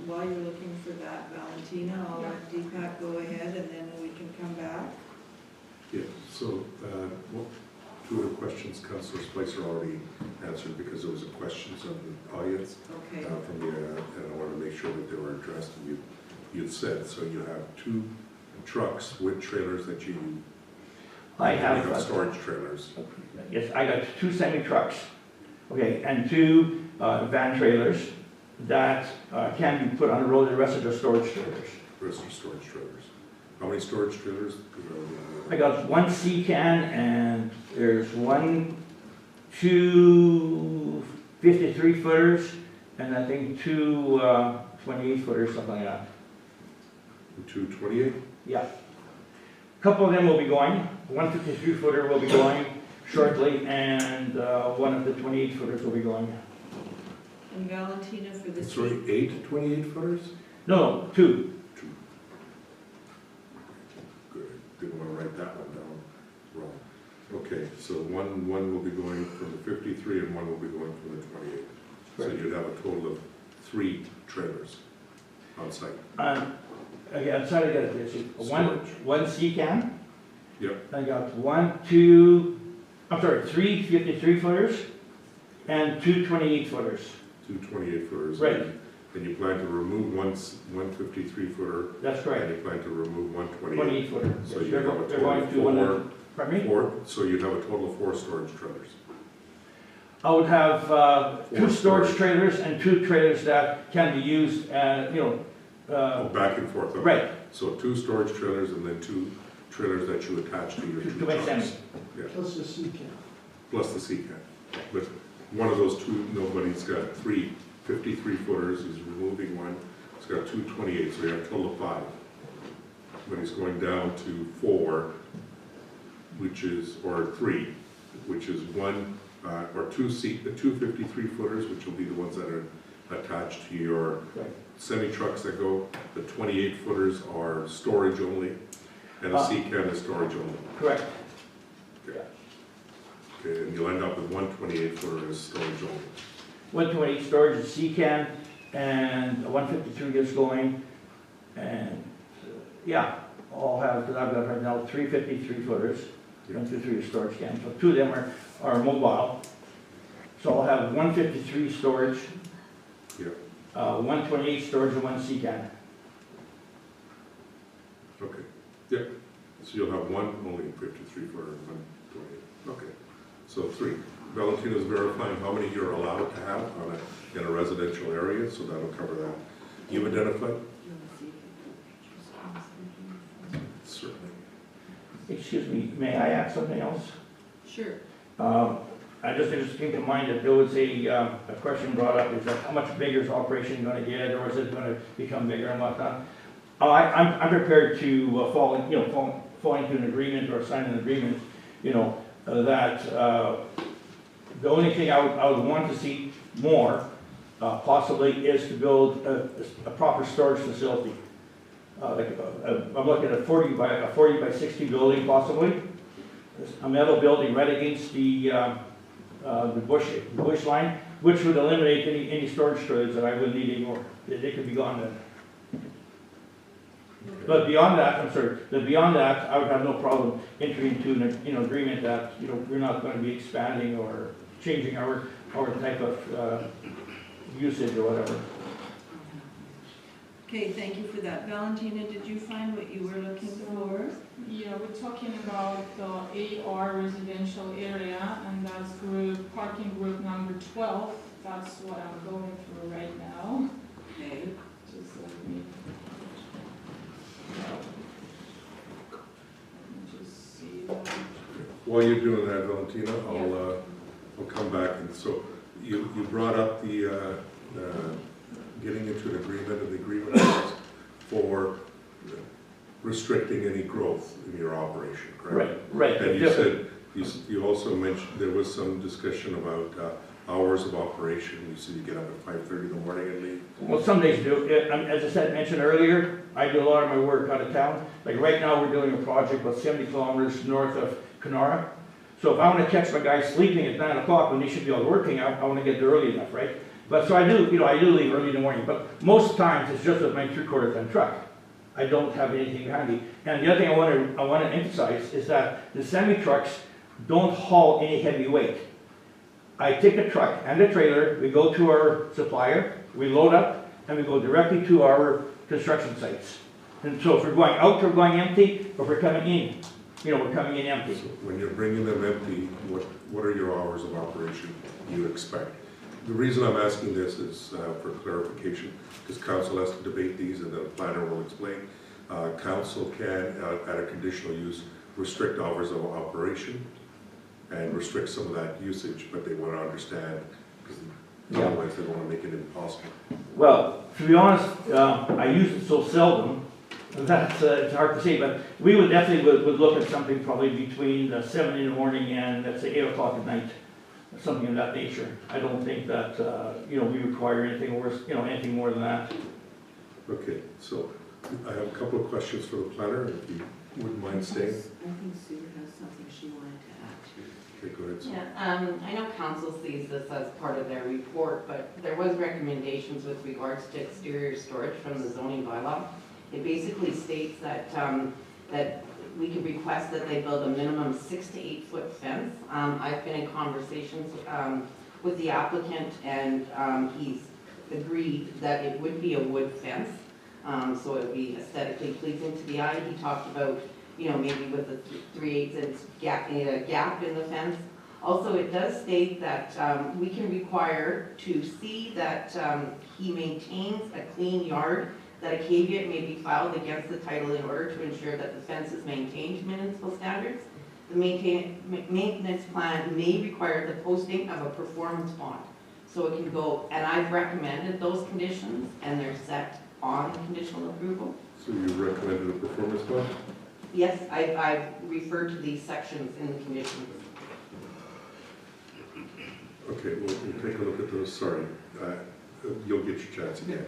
while you're looking for that, Valentina, I'll let Deepak go ahead and then we can come back. Yeah, so, well, 2 of the questions Councillor Spicer already answered because there was a questions of the audience. Okay. From the, and I want to make sure that they were addressed, and you'd said, so you have 2 trucks with trailers that you have storage trailers. Yes, I got 2 semi-trucks, okay, and 2 van trailers that can be put on the road. The rest of the storage trailers. The rest of storage trailers. How many storage trailers? I got 1 C-can, and there's 2 53-footers, and I think 2 28-footers, something like that. 2 28? Yeah. A couple of them will be going. 1 53-footer will be going shortly, and 1 of the 28-footers will be going. And Valentina for this. Sorry, 8 28-footers? No, 2. Good. Didn't want to write that one down wrong. Okay, so one will be going from the 53 and 1 will be going from the 28. So you'd have a total of 3 trailers on site. Again, I'm sorry to get it. There's one C-can. Yep. I got 3 53-footers and 2 28-footers. two 28-footers. Right. And you plan to remove one 53-footer. That's correct. And you plan to remove one 28-footer. So you They're have a they're total going of to one, pardon me? four, so you'd have a total of 4 storage trailers. I would have two Four storage trailers and 2 trailers that can be used, Back and forth. Okay. right, So 2 storage trailers and then 2 trailers that you attach to your 2 to make trucks. sense. Yeah, Plus the sea can. plus the sea can. But one of those 2, nobody's got 3 53-footers, he's removing one, he's got 2 28, so you have a total of 5. But he's going down to 4, which is, or 3, which is 1, or 2 53-footers, which will be the ones that are attached to your Right. semi-trucks that go. The 28-footers are storage only, and the sea can is storage only. Correct. Okay, and you'll end up with 1 28-footer as storage only. 128 storage is C-can, and 152 gets going, and, yeah, I'll have, because I've got right now 3 53-footers, 1, 2, 3 storage cans, so 2 of them are mobile. So I'll have 153 storage, Yeah. 128 storage, and 1 C-can. Okay, yeah, so you'll have 1 only 53-footer and 1 28. Okay, so 3. Valentina's verifying how many you're allowed to have in a residential area, so that'll cover that. You've identified? Certainly. Excuse me, may I add something else? Sure. I just came to mind that there was a question brought up, is that how much bigger is Operation going to get, or is it going to become bigger and whatnot? I'm prepared to fall into an agreement or sign an agreement, that the only thing I would want to see more, possibly, is to build a proper storage facility. I'm looking at a 40 by 60 building, possibly. A metal building right against the bush line, which would eliminate any storage trailers that I wouldn't need anymore. They could be gone then. But beyond that, I would have no problem entering into an agreement that, we're not going to be expanding or changing our type of usage or whatever. Okay, thank you for that. Valentina, did you find what you were looking for? Yeah, we're talking about the AR residential area, and that's parking group number 12. That's what I'm going through right now. Okay. Just let me just see that. While you're doing that, Valentina, I'll come back. And so you brought up the getting into an agreement, and the agreement is for restricting any growth in your operation, correct? Right. And you said, you also mentioned, there was some discussion about hours of operation. You said you get up at 5:30 in the morning and leave. Well, some days do. As I mentioned earlier, I do a lot of my work out of town. Like right now, we're doing a project about 70 kilometers north of Kenora. So if I want to catch my guy sleeping at 9 o'clock when he should be out working, I want to get there early enough, right? But so I do leave early in the morning. But most times it's just with my 3/4 ton truck. I don't have anything behind me. And the other thing I want to emphasize is that the semi trucks don't haul any heavy weight. I take the truck and the trailer, we go to our supplier, we load up, and we go directly to our construction sites. And so if we're going out, we're going empty, or if we're coming in, we're coming in empty. So when you're bringing them empty, what are your hours of operation you expect? The reason I'm asking this is for clarification, because council has to debate these and the planner will explain. Council can, at a conditional use, restrict hours of operation and restrict some of that usage, but they want to understand, because otherwise they want to make it impossible. Well, to be honest, I use it so seldom that it's hard to say, but we would definitely would look at something probably between 7 in the morning and, let's say, 8 o'clock at night. Something of that nature. I don't think that, we require anything worse, anything more than that. Okay, so I have a couple of questions for the planner, if you wouldn't mind staying. I think Sue has something she wanted to add too. Okay, go ahead, Sue. Yeah, I know council sees this as part of their report, but there was recommendations with regards to exterior storage from the zoning bylaw. It basically states that, that we could request that they build a minimum 6 to 8 foot fence. I've been in conversations with the applicant, and he's agreed that it would be a wood fence, so it would be aesthetically pleasing to the eye. He talked about, you know, maybe with a 3/8 inch gap in the fence. Also, it does state that we can require to see that he maintains a clean yard, that a caveat may be filed against the title in order to ensure that the fence is maintained to municipal standards. The maintenance plan may require the posting of a performance bond. So it can go, and I've recommended those conditions, and they're set on conditional approval. So you recommended a performance bond? Yes, I've referred to these sections in the conditions. Okay, we'll take a look at those, sorry. You'll get your chance again,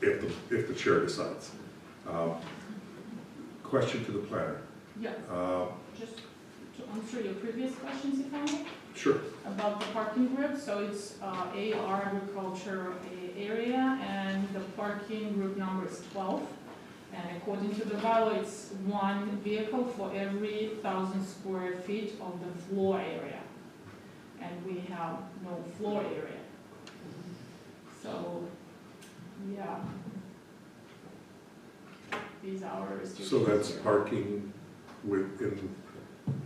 if the chair decides. Question to the planner. Yeah, just to answer your previous questions, if I may. Sure. About the parking group, so it's AR agriculture area, and the parking group number is 12. And according to the bylaw, it's one vehicle for every 1,000 square feet of the floor area. And we have no floor area. So, yeah. These are our restrictions. So that's here. parking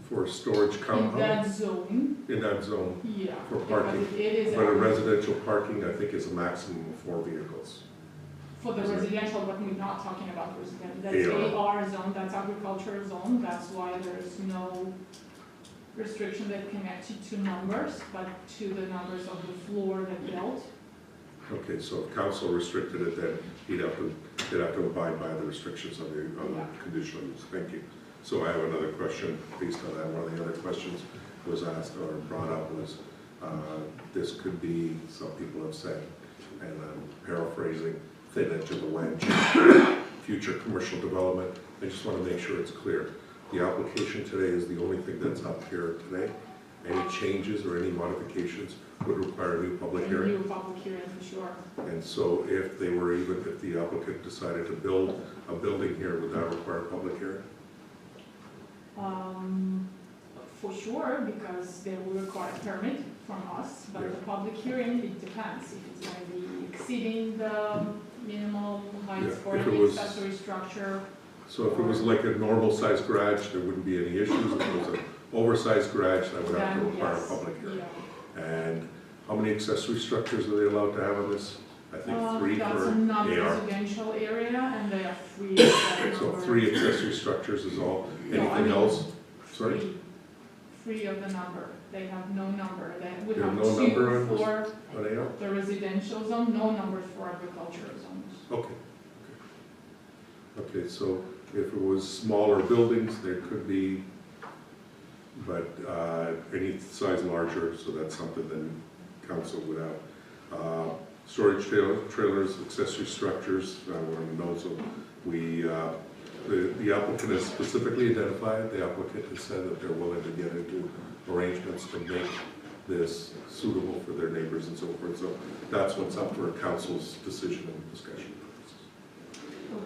for storage compound? In that zone. In that zone? Yeah. For parking. Because it is But a residential parking, I think, is a maximum of 4 vehicles. For the residential, but we're not talking about residential. That's AR. AR zone, that's agricultural zone, that's why there's no restriction that connects you to numbers, but to the numbers of the floor that built. Okay, so if council restricted it, then they'd have to abide by the restrictions of the conditional use. Thank you. So I have another question based on that. One of the other questions was asked or brought up was, this could be, some people have said, and I'm paraphrasing, thin edge of the wedge, future commercial development. I just want to make sure it's clear. The application today is the only thing that's up here today. Any changes or any modifications would require a new public hearing. A new public hearing for sure. And so if the applicant decided to build a building here, would that require a public hearing? For sure, because they will require a permit from us, but the public hearing, it depends. If it's going to be exceeding the minimum heights for the accessory structure. So if it was like a normal sized garage, there wouldn't be any issues. If it was an oversized garage, that would have to require a public hearing. Yeah. And how many accessory structures are they allowed to have on this? I think 3 that's for a AR. non-residential area, and they are 3. So 3 accessory structures is all. Anything else? Sorry? 3 of the number. They have no number. They would They have have no 2 number for on AR? the residential zone, no numbers for agricultural zones. Okay. Okay, so if it was smaller buildings, there could be, but any size larger, so that's something that council would have. Storage trailers, accessory structures, I want to know, so the applicant has specifically identified, the applicant has said that they're willing to get into arrangements to make this suitable for their neighbors and so forth, so that's what's up for council's decision and discussion.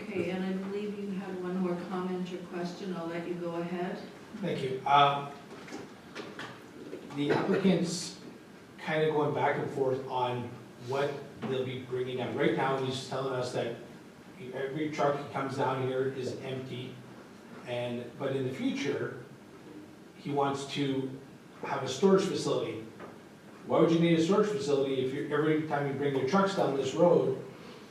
Okay, and I believe you had one more comment or question. I'll let you go ahead. Thank you. The applicant's kind of going back and forth on what they'll be bringing down. Right now, he's telling us that every truck that comes down here is empty, but in the future, he wants to have a storage facility. Why would you need a storage facility if every time you bring your trucks down this road,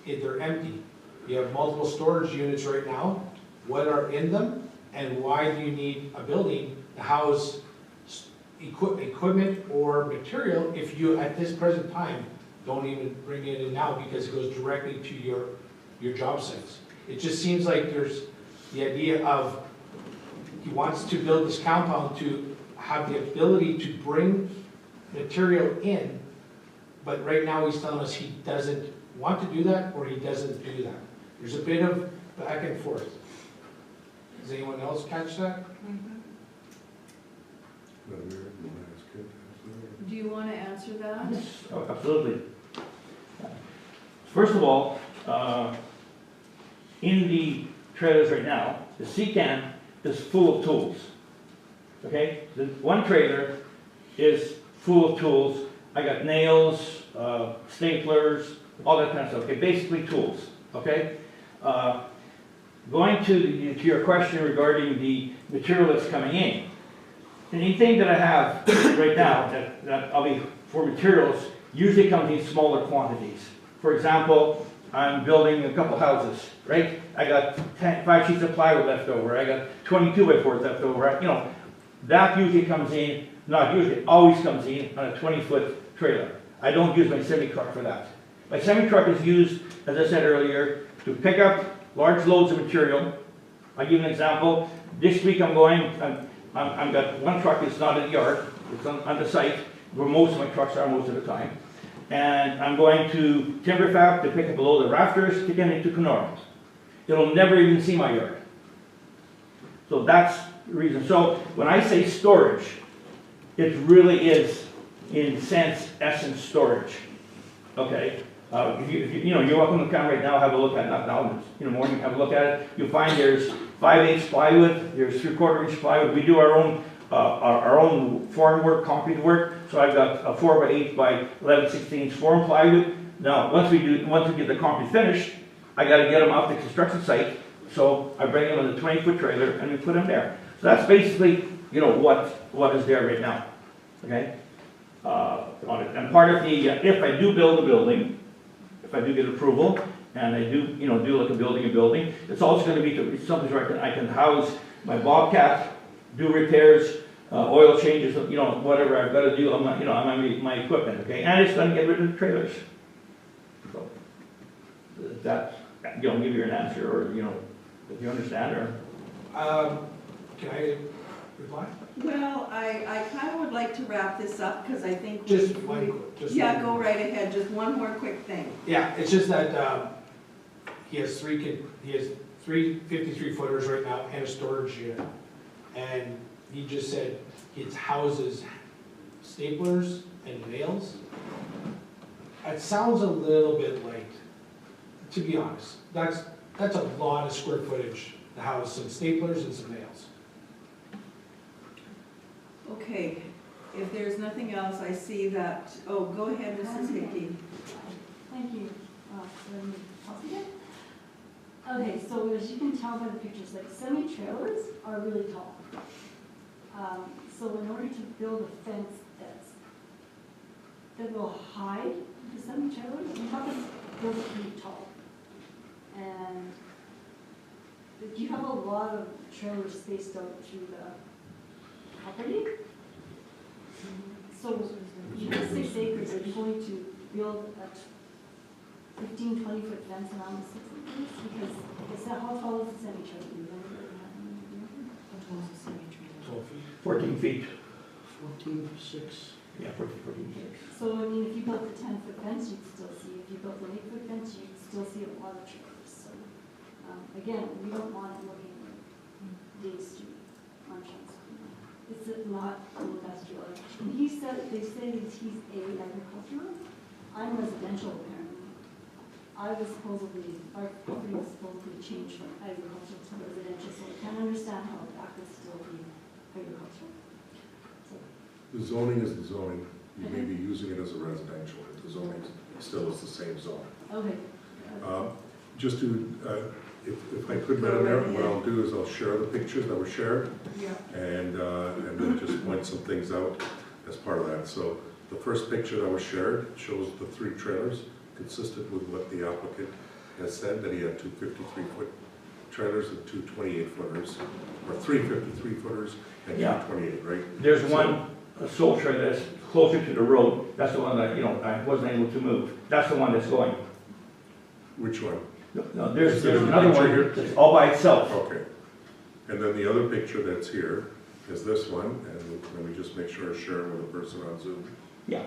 they're empty? You have multiple storage units right now. What are in them, and why do you need a building to house equipment or material if you, at this present time, don't even bring it in now because it goes directly to your job sites? It just seems like there's the idea of he wants to build this compound to have the ability to bring material in, but right now he's telling us he doesn't want to do that or he doesn't do that. There's a bit of back and forth. Does anyone else catch that? Do you want to answer that? Yes, absolutely. First of all, in the trailers right now, the C-can is full of tools. Okay? The one trailer is full of tools I got nails, staplers, all that kind of stuff, okay, basically tools, okay? Going to your question regarding the material that's coming in, anything that I have right now that I'll be for materials usually comes in smaller quantities. For example, I'm building a couple houses, right? I got 5 sheets of plywood left over. I got 22 by 4s left over. You know, that usually comes in, not usually, always comes in on a 20-foot trailer. I don't use my semi-truck for that. My semi-truck is used, as I said earlier, to pick up large loads of material. I'll give you an example. This week I've got one truck that's not in the yard. It's on the site, where most of my trucks are most of the time. And I'm going to Timber Fab to pick up a load of rafters to get into Kenora. It'll never even see my yard. So that's the reason. So when I say storage, it really is, in essence, storage. Okay? You're welcome to come right now, have a look at it. Not now, in the morning, have a look at it. You'll find there's 5/8 plywood, there's 3/4 inch plywood. We do our own form work, concrete work. So I've got a 4/8 by 11/16 form plywood. Now, once we get the concrete finished, I got to get them off the construction site. So I bring them on the 20-foot trailer and we put them there. So that's basically, what is there right now. Okay. On it. And part of the, if I do build a building, if I do get approval, and I do, do like a building, it's also going to be something where I can house my Bobcat, do repairs, oil changes, whatever I've got to do. I'm my equipment, okay, and it's going to get rid of the trailers. So that, give you an answer, or if you understand, or Can I reply? Well, I kind of would like to wrap this up, because I think Just one. Yeah, go right ahead, just one more quick thing. Yeah, it's just that he has three 53-footers right now and a storage unit. And he just said it houses staplers and nails. It sounds a little bit light, to be honest. That's a lot of square footage to house some staplers and some nails. Okay, if there's nothing else, I see that, go ahead, Mrs. Hickey. Thank you. Okay, so as you can tell by the pictures, like semi-trailers are really tall. So in order to build a fence that will hide the semi-trailers, you have to build it pretty tall. And you have a lot of trailers spaced out through the property. So you have 6 acres, are you going to build a 15, 20-foot fence around the 6 acres? Because it's that, how tall is the semi-trailer? How tall is the semi-trailer? 12 feet. 14 feet. 14.6. Yeah, 14 feet. So, I mean, if you built a 10-foot fence, you'd still see. If you built an 8-foot fence, you'd still see a lot of trailers. So, again, we don't want it looking like Day Street on Chance Creek. It's not industrial. And they say that he's agricultural. I'm residential, apparently. Our property was supposedly changed from agricultural to residential, so I can't understand how that could still be agricultural. The zoning is the zoning. You may be using it as a residential, but the zoning still is the same zone. Okay. Just to, if I could, Madam Mayor, what I'll do is I'll share the pictures that were shared. Yeah. And then just point some things out as part of that. So the first picture that was shared shows the 3 trailers, consistent with what the applicant has said, that he had 2 53-foot trailers and 2 28-footers, or 3 53-footers and 2 28, right? There's one sole trailer that's closer to the road. That's the one that, I wasn't able to move. That's the one that's going. Which one? No, there's another one here that's all by itself. Okay. And then the other picture that's here is this one, and let me just make sure I share it with the person on Zoom. Yeah,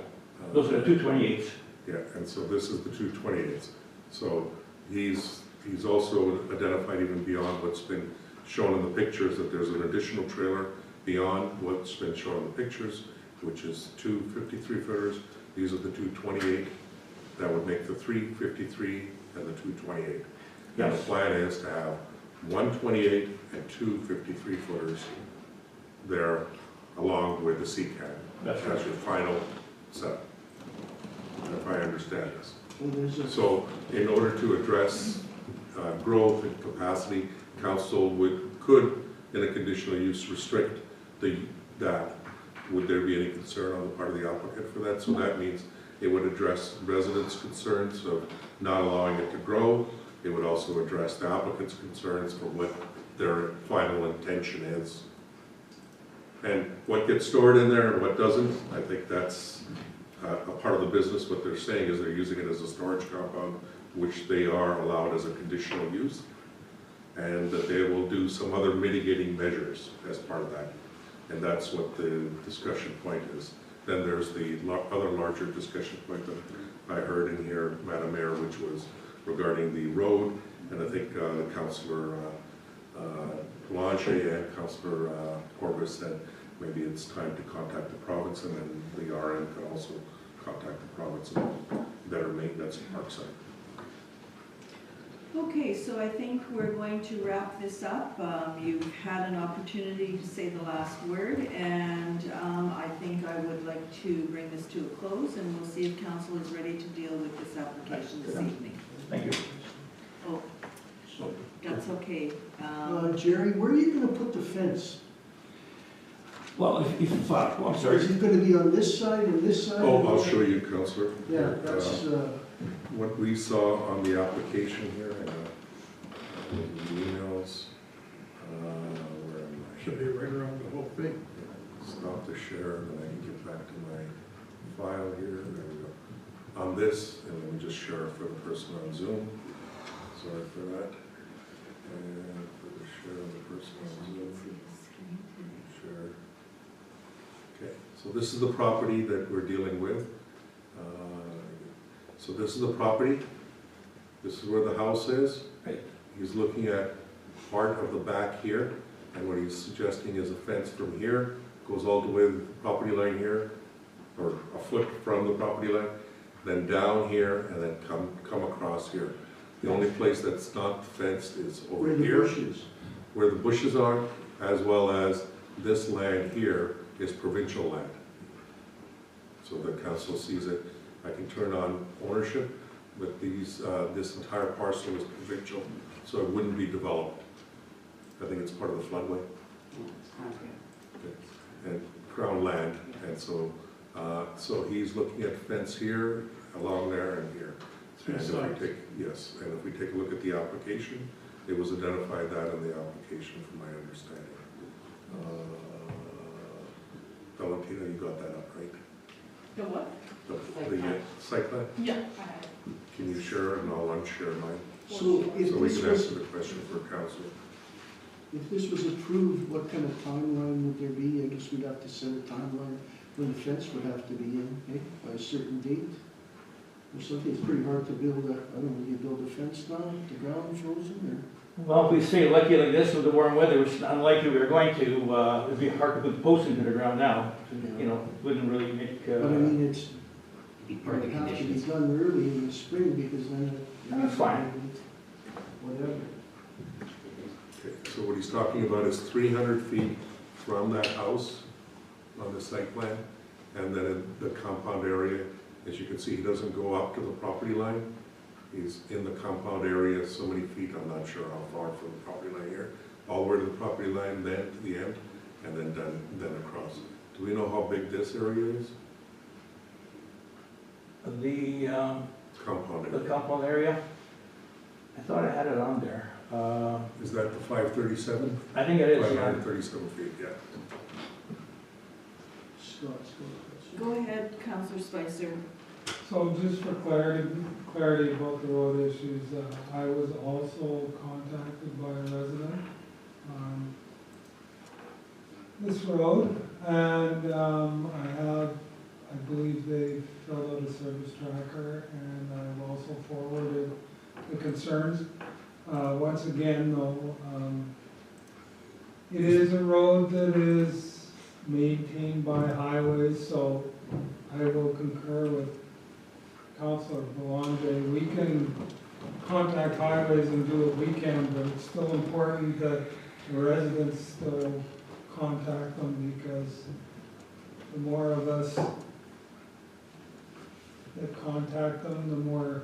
those are the 2 28s. Yeah, and so this is the 2 28s. So he's also identified, even beyond what's been shown in the pictures, that there's an additional trailer beyond what's been shown in the pictures, which is 2 53-footers. These are the 2 28 that would make the 3 53 and the 2 28. And the plan is to have 1 28 and 2 53-footers there along with the CCAT. That's your final setup. if I understand this. Well, there's a, So in order to address growth and capacity, council could, in a conditional use, restrict that. Would there be any concern on the part of the applicant for that? So that means it would address residents' concerns of not allowing it to grow. It would also address the applicant's concerns for what their final intention is. And what gets stored in there and what doesn't, I think that's a part of the business. What they're saying is they're using it as a storage compound, which they are allowed as a conditional use, and that they will do some other mitigating measures as part of that. And that's what the discussion point is. Then there's the other larger discussion point that I heard in here, Madam Mayor, which was regarding the road. And I think Councillor Blanche and Councillor Corbis said maybe it's time to contact the province, and then the RM could also contact the province about better maintenance of Parkside. Okay, so I think we're going to wrap this up. You've had an opportunity to say the last word, and I think I would like to bring this to a close, and we'll see if council is ready to deal with this application this evening. Thank you. Oh, that's okay. Jerry, where are you gonna put the fence? Well, I'm sorry. Is it gonna be on this side and this side? Oh, I'll show you, Councillor. Yeah, that's, what we saw on the application here, the emails, where am I? should be right around the whole thing. Stop the share, and then I can get back to my file here. There we go. On this, and let me just share for the person on Zoom. Sorry for that. And for the share of the person on Zoom. Share. Okay, so this is the property that we're dealing with. So this is the property. This is where the house is. Right. He's looking at part of the back here, and what he's suggesting is a fence from here, goes all the way to the property line here, or a foot from the property line, then down here, and then come across here. The only place that's not fenced is over Where the here. bushes. Where the bushes are, as well as this land here is provincial land. So the council sees it. I can turn on ownership, but this entire parcel is provincial, so it wouldn't be developed. I think it's part of the floodway. Okay. And crown land, and so he's looking at fence here, along there, and here. And if we take, yes, and if we take a look at the application, it was identified that in the application, from my understanding. Valentina, you got that up, right? The what? The site plan? Yeah, I have it. Can you share, and I'll unshare mine? So if So we this can was, answer the question for council. if this was approved, what kind of timeline would there be? I guess we'd have to set a timeline when the fence would have to be in, eh, by a certain date. Or something, it's pretty hard to build a, I don't know, do you build a fence now, the ground frozen, Well, if we stay lucky like this with the warm weather, which is unlikely we're going to, it'd be hard to put the post into the ground now. You know, wouldn't really make, or? But I mean, it's, Be it part of would the have to be conditions. done early in the spring, because then it. That's fine. Whatever. Okay, so what he's talking about is 300 feet from that house on the site plan, and then in the compound area, as you can see, he doesn't go up to the property line. He's in the compound area so many feet, I'm not sure how far from the property line here, all the way to the property line, then to the end, and then across. Do we know how big this area is? the Compound the area. compound area. I thought I had it on there. Is that the 537? I think it is, yeah. 537 feet, yeah. Scott. Go ahead, Councillor Spicer. So just for clarity about the road issues, I was also contacted by a resident on this road, and I believe they filled out a service tracker, and I've also forwarded the concerns. Once again, though, it is a road that is maintained by highways, so I will concur with Councillor Belanger. We can contact highways and do what we can, but it's still important that the residents still contact them, because the more of us that contact them, the more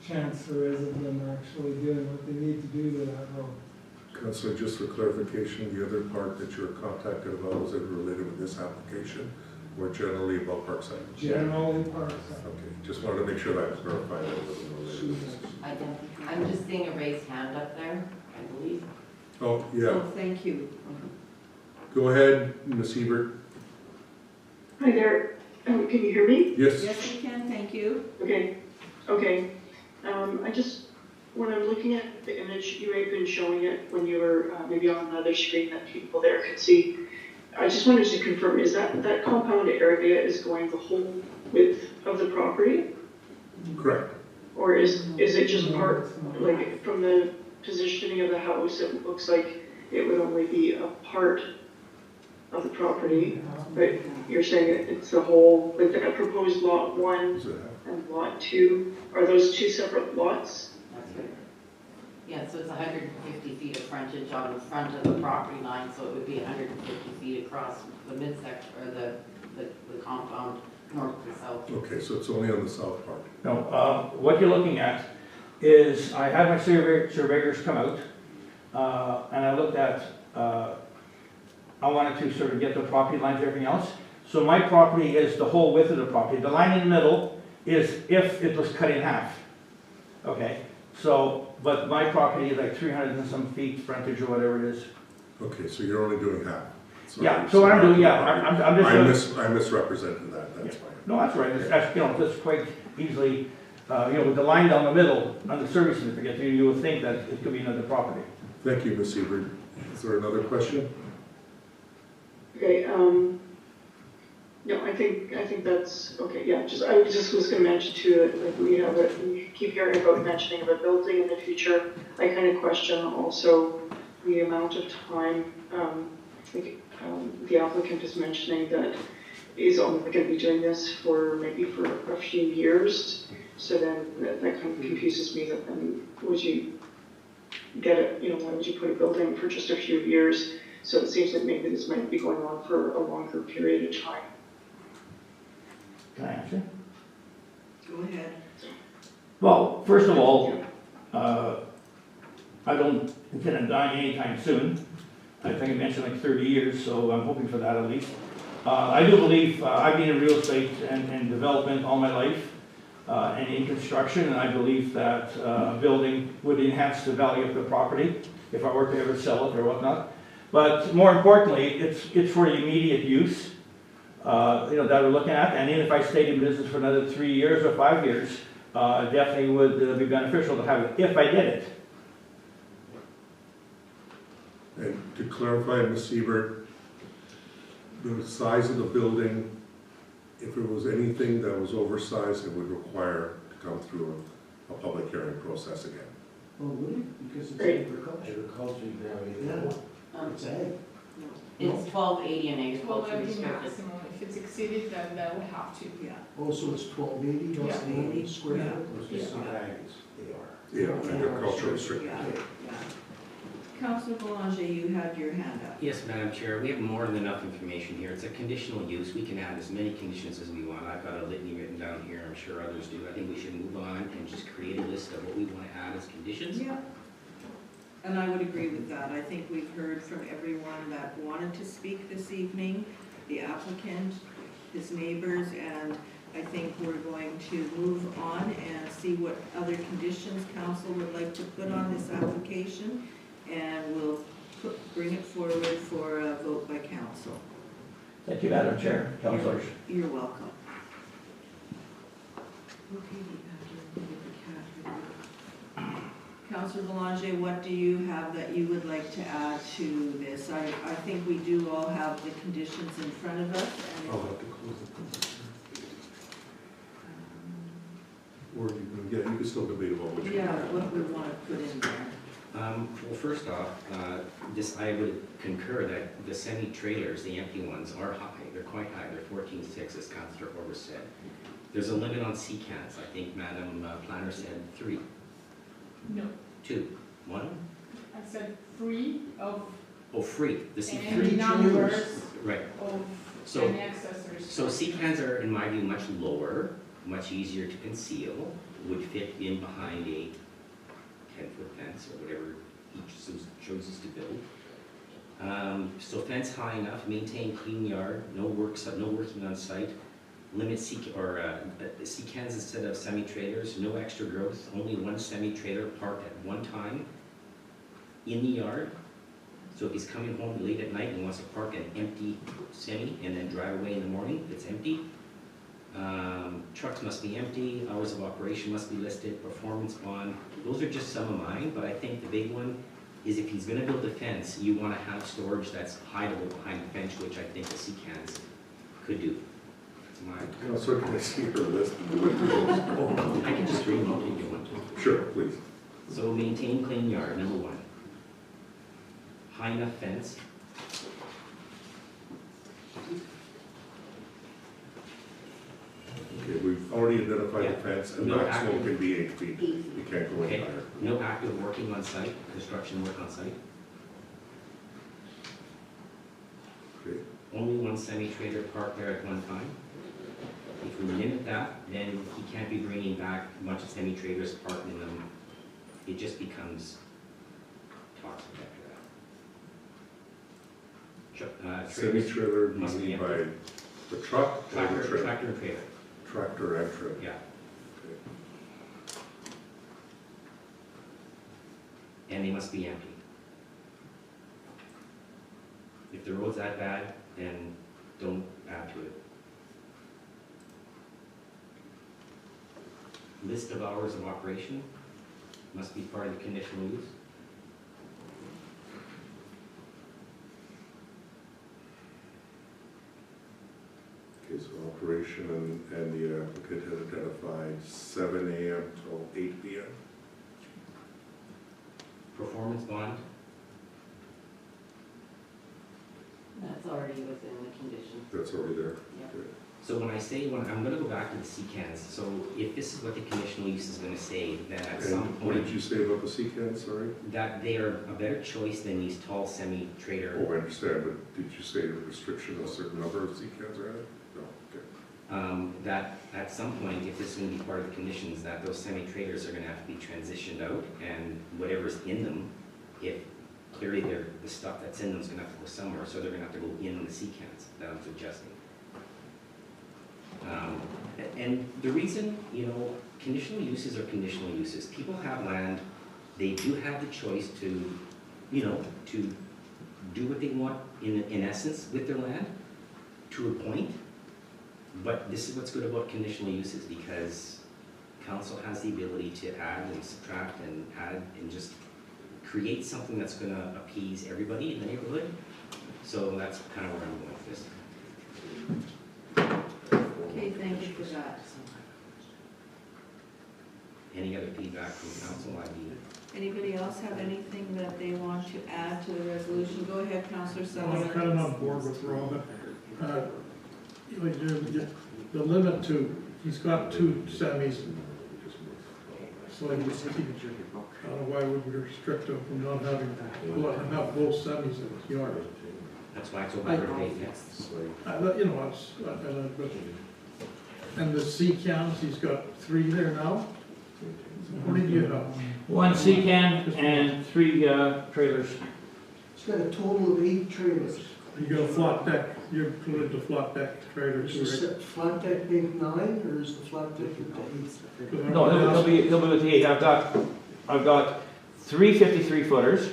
chance there is of them actually doing what they need to do to that road. Councillor, just for clarification, the other part that you're contacted about, was it related with this application or generally about Parkside? Generally Parkside. Okay, just wanted to make sure that I clarified that it wasn't related with this. I'm just seeing a raised hand up there, I believe. Oh, yeah. Oh, thank you. Go ahead, Ms. Hebert. Hi there, can you hear me? Yes. Yes, we can, thank you. Okay, okay. When I'm looking at the image, you may have been showing it when you were maybe on another screen that people there could see. I just wanted to confirm, is that compound area is going the whole width of the property? Correct. Or is it just part, like from the positioning of the house, it looks like it would only be a part of the property, but you're saying it's the whole, like the proposed lot 1 and lot 2, are those two separate lots? That's right. Yeah, so it's 150 feet of frontage on the front of the property line, so it would be 150 feet across the midsection, or the compound north to south. Okay, so it's only on the south part. No, what you're looking at is, I had my surveyors come out, and I looked at, I wanted to sort of get the property lines and everything else. So my property is the whole width of the property. The line in the middle is if it was cut in half. Okay, so, but my property is like 300 and some feet frontage or whatever it is. Okay, so you're only doing half. Sorry, Yeah, so what I'm doing, yeah, I'm just... I misrepresented that, that's fine. No, that's right, that's, you know, that's quite easily, you know, with the line down the middle, on the survey certificate, you would think that it could be another property. Thank you, Ms. Hebert. Is there another question? Okay, no, I think that's, okay, yeah, I was gonna mention too, that like we keep hearing about mentioning of a building in the future. I kind of question also the amount of time, the applicant is mentioning that he's only going to be doing this for maybe for a few years. So then that kind of confuses me, that then would you get it, you know, why would you put a building for just a few years? So it seems like maybe this might be going on for a longer period of time. Can I answer? Go ahead. Well, first of all, I don't intend on dying anytime soon. I think I mentioned like 30 years, so I'm hoping for that at least. I do believe, I've been in real estate and development all my life, and in construction, and I believe that a building would enhance the value of the property if I were to ever sell it or whatnot. But more importantly, it's for the immediate use, you know, that we're looking at. And even if I stayed in business for another 3 years or 5 years, it definitely would be beneficial to have it if I did it. And to clarify, Ms. Hebert, the size of the building, if it was anything that was oversized, it would require to come through a public hearing process again. Oh, would it? Because it's Right. agriculture. Agriculture, Yeah. It's ag. It's 1280 in agriculture 1280 restricted. maximum, if it's exceeded, then that will have to. Yeah. Oh, so it's 1280, that's the 1280, square yeah. foot? Yeah, agriculture restricted. Yeah, yeah. Councillor Boulanger, you had your hand up. Yes, Madam Chair, we have more than enough information here. It's a conditional use. We can add as many conditions as we want. I've got a litany written down here. I'm sure others do. I think we should move on and just create a list of what we want to add as conditions. Yeah. And I would agree with that. I think we've heard from everyone that wanted to speak this evening, the applicant, his neighbors, and I think we're going to move on and see what other conditions council would like to put on this application, and we'll bring it forward for a vote by council. Thank you, Madam Chair, councilors. You're welcome. Councillor Boulanger, what do you have that you would like to add to this? I think we do all have the conditions in front of us. And I'll have to close it. Or you can still debate about which one. yeah, what we want to put in there. Well, first off, I would concur that the semi-trailers, the empty ones, are high. They're quite high. They're 14.6, as Councillor Horwath said. There's a limit on C-cans. I think Madam Planner said 3. No, 2. 1? I said 3 of Oh, free. The any C-cans. numbers Right. of So- any accessories. So C-cans are, in my view, much lower much easier to conceal, would fit in behind a 10-foot fence or whatever he chooses to build. So fence high enough, maintain clean yard, no working on site, limit secans instead of semi-trailers, no extra growth, only one semi-trailer parked at one time in the yard. So if he's coming home late at night and wants to park an empty semi and then drive away in the morning, it's empty. Trucks must be empty, hours of operation must be listed, performance bond. Those are just some of mine, but I think the big one is if he's gonna build a fence, you wanna have storage that's hideable behind the fence, which I think the secans could do. That's my. Counselor, can I see your list? I can just read them if you want to. Sure, please. So maintain clean yard, number one. High enough fence. Okay, we've already identified the Yeah. fence, and No maximum active- can be 8 feet. You can't go any Okay. higher. No active working on site, construction work on site. Okay. Only one semi-trailer parked there at one time. If we limit that, then he can't be bringing back a bunch of semi-trailers parked in them. It just becomes toxic after that. Semi-trailer, must be meaning by empty. the truck or the Tractor trailer? and trailer, Tractor and trailer. yeah. Okay. And they must be empty. If the road's that bad, then don't add to it. List of hours of operation must be part of the conditional use. Okay, so operation and the applicant had identified 7 AM till 8 PM. Performance bond, That's already within the condition. That's already there. Yeah. Okay. so when I say, I'm gonna go back to the secans, so if this is what the conditional use is gonna say, then at some And what point, did you say about the secans, sorry? that they are a better choice than these tall semi-trailer. Oh, I understand, but did you say a restriction of a certain number of secans are added? No, okay. That at some point, if this is gonna be part of the conditions, that those semi-trailers are gonna have to be transitioned out, and whatever's in them, if clearly the stuff that's in them is gonna have to go somewhere, so they're gonna have to go in the secans that I'm suggesting. And the reason, conditional uses are conditional uses. People have land, they do have the choice to, to do what they want in essence with their land, to a point. But this is what's good about conditional uses, because council has the ability to add and subtract and add and just create something that's gonna appease everybody in the neighborhood. So that's kind of where I'm going with this. Okay, thank you for that. Any other feedback from council? Anybody else have anything that they want to add to the resolution? Go ahead, Councillor Sullivan. I'm kind of on board with Robin. The limit to, he's got 2 semis. So I don't know why we would restrict him from not having, have both semis in his yard. That's why it's open for debate next. And the C-cams, he's got 3 there now? What did you have? 1 secan and 3 trailers. It's got a total of 8 trailers. You got a flat deck, you included the flat deck trailer too, Is right? the flat deck make 9, or is the flat deck with the 8? No, they'll be with the 8. I've got 3 53-footers.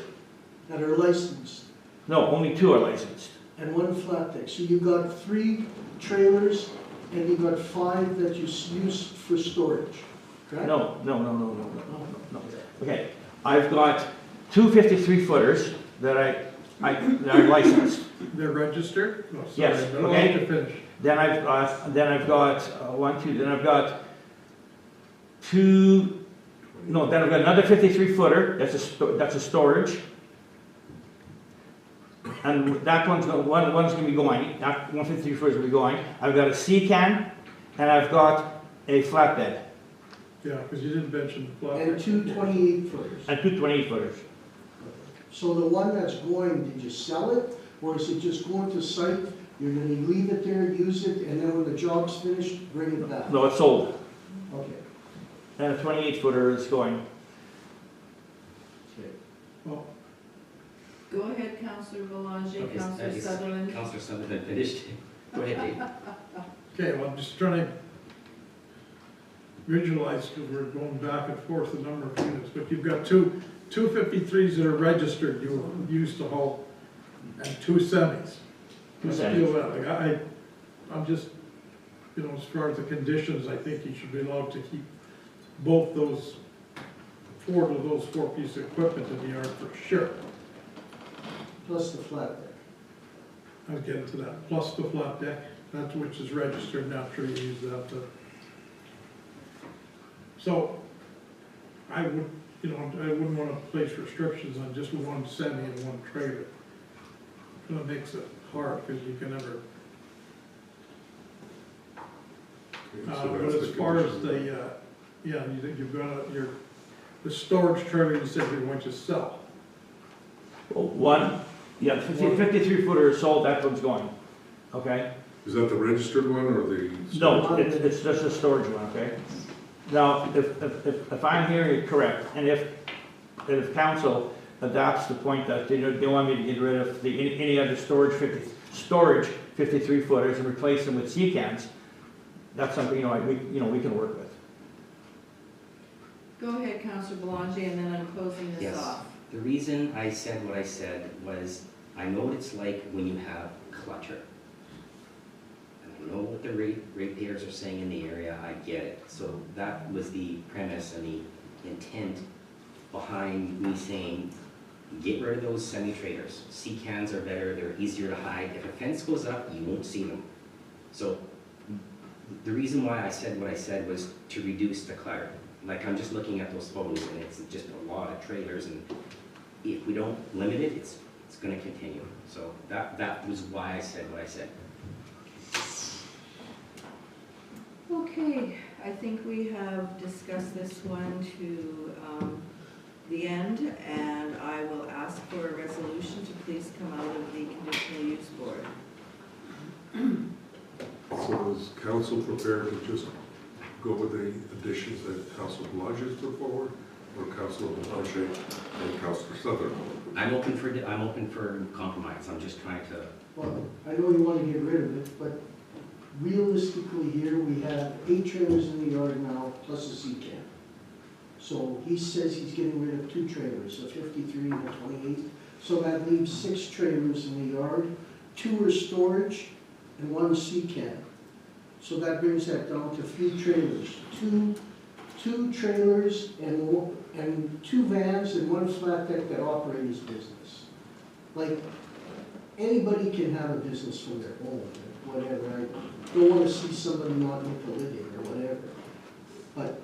That are licensed, No, only 2 are licensed. and 1 flat deck. So you've got 3 trailers, and you've got 5 that you use for storage, correct? No. Okay, I've got 2 53-footers that are licensed. They're registered? Oh, sorry, Yes, but I'll okay. have to finish. Then I've got 1, 2. Then I've got 2. No, then I've got another 53-footer. That's a storage. And that one's going to be going. That 153-footer is going to be going. I've got a C-can, and I've got a flatbed. Yeah, because you didn't mention the flat And deck. 2 28-footers. And 2 28-footers. So the one that's going, did you sell it, or is it just going to site You're gonna leave it there, use it, and then when the job's finished, bring it back? No, it's sold. Okay. And a 28-footer is going. Go ahead, Councillor Belanger, Okay, Councillor Sutherland. Councillor Sutherland finished. Go ahead, Dave. Okay, well, I'm just trying to visualize, because we're going back and forth a number of units, but you've got two 53s that are registered, you used to haul, and 2 semis. Two I semis. feel that, like, I'm just, you know, as far as the conditions, I think you should be allowed to keep both those, 4 of those 4 pieces of equipment in the yard for sure. Plus the flat deck. I'll get into that, plus the flat deck, that's which is registered, now sure you use that to. So, I would, you know, I wouldn't wanna place restrictions on just 1 semi and 1 trailer. That makes it hard, because you can never, So but that's as the far as condition. the, yeah, you think you've got the storage trailer you said you're going to sell. Well, one, yeah, 53-footer is sold, that one's going, okay? Is that the registered one or the? No, it's just a storage one, okay? Now, if I'm hearing it correct, and if council adopts the point that they want me to get rid of any other storage 53-footers and replace them with C-cans, that's something, we can work with. Go ahead, Councillor Belanger, and then I'm closing this Yes. off. The reason I said what I said was, I know what it's like when you have clutter. And I know what the ratepayers are saying in the area, I get it. So that was the premise and the intent behind me saying, get rid of those semi-trailers. C-cans are better, they're easier to hide. If a fence goes up, you won't see them. So the reason why I said what I said was to reduce the clutter. Like, I'm just looking at those photos and it's just a lot of trailers, and if we don't limit it, it's gonna continue. So that was why I said what I said. Okay, I think we have discussed this one to the end, and I will ask for a resolution to please come out of the conditional use board. So is council prepared to just go with the additions that Councilor Belanger has put forward, or Councilor Belanger and Councilor Sutherland? I'm open for compromise. I'm just trying to. Well, I know you want to get rid of it, but realistically here, we have 8 trailers in the yard now, plus a C-can. So he says he's getting rid of 2 trailers, a 53 and a 28. So that leaves 6 trailers in the yard, 2 are storage, and 1 C-can. So that brings that down to 3 trailers, two trailers and 2 vans and 1 flat deck that operate his business. Like, anybody can have a business from their home, whatever. I don't want to see somebody not make a living or whatever. But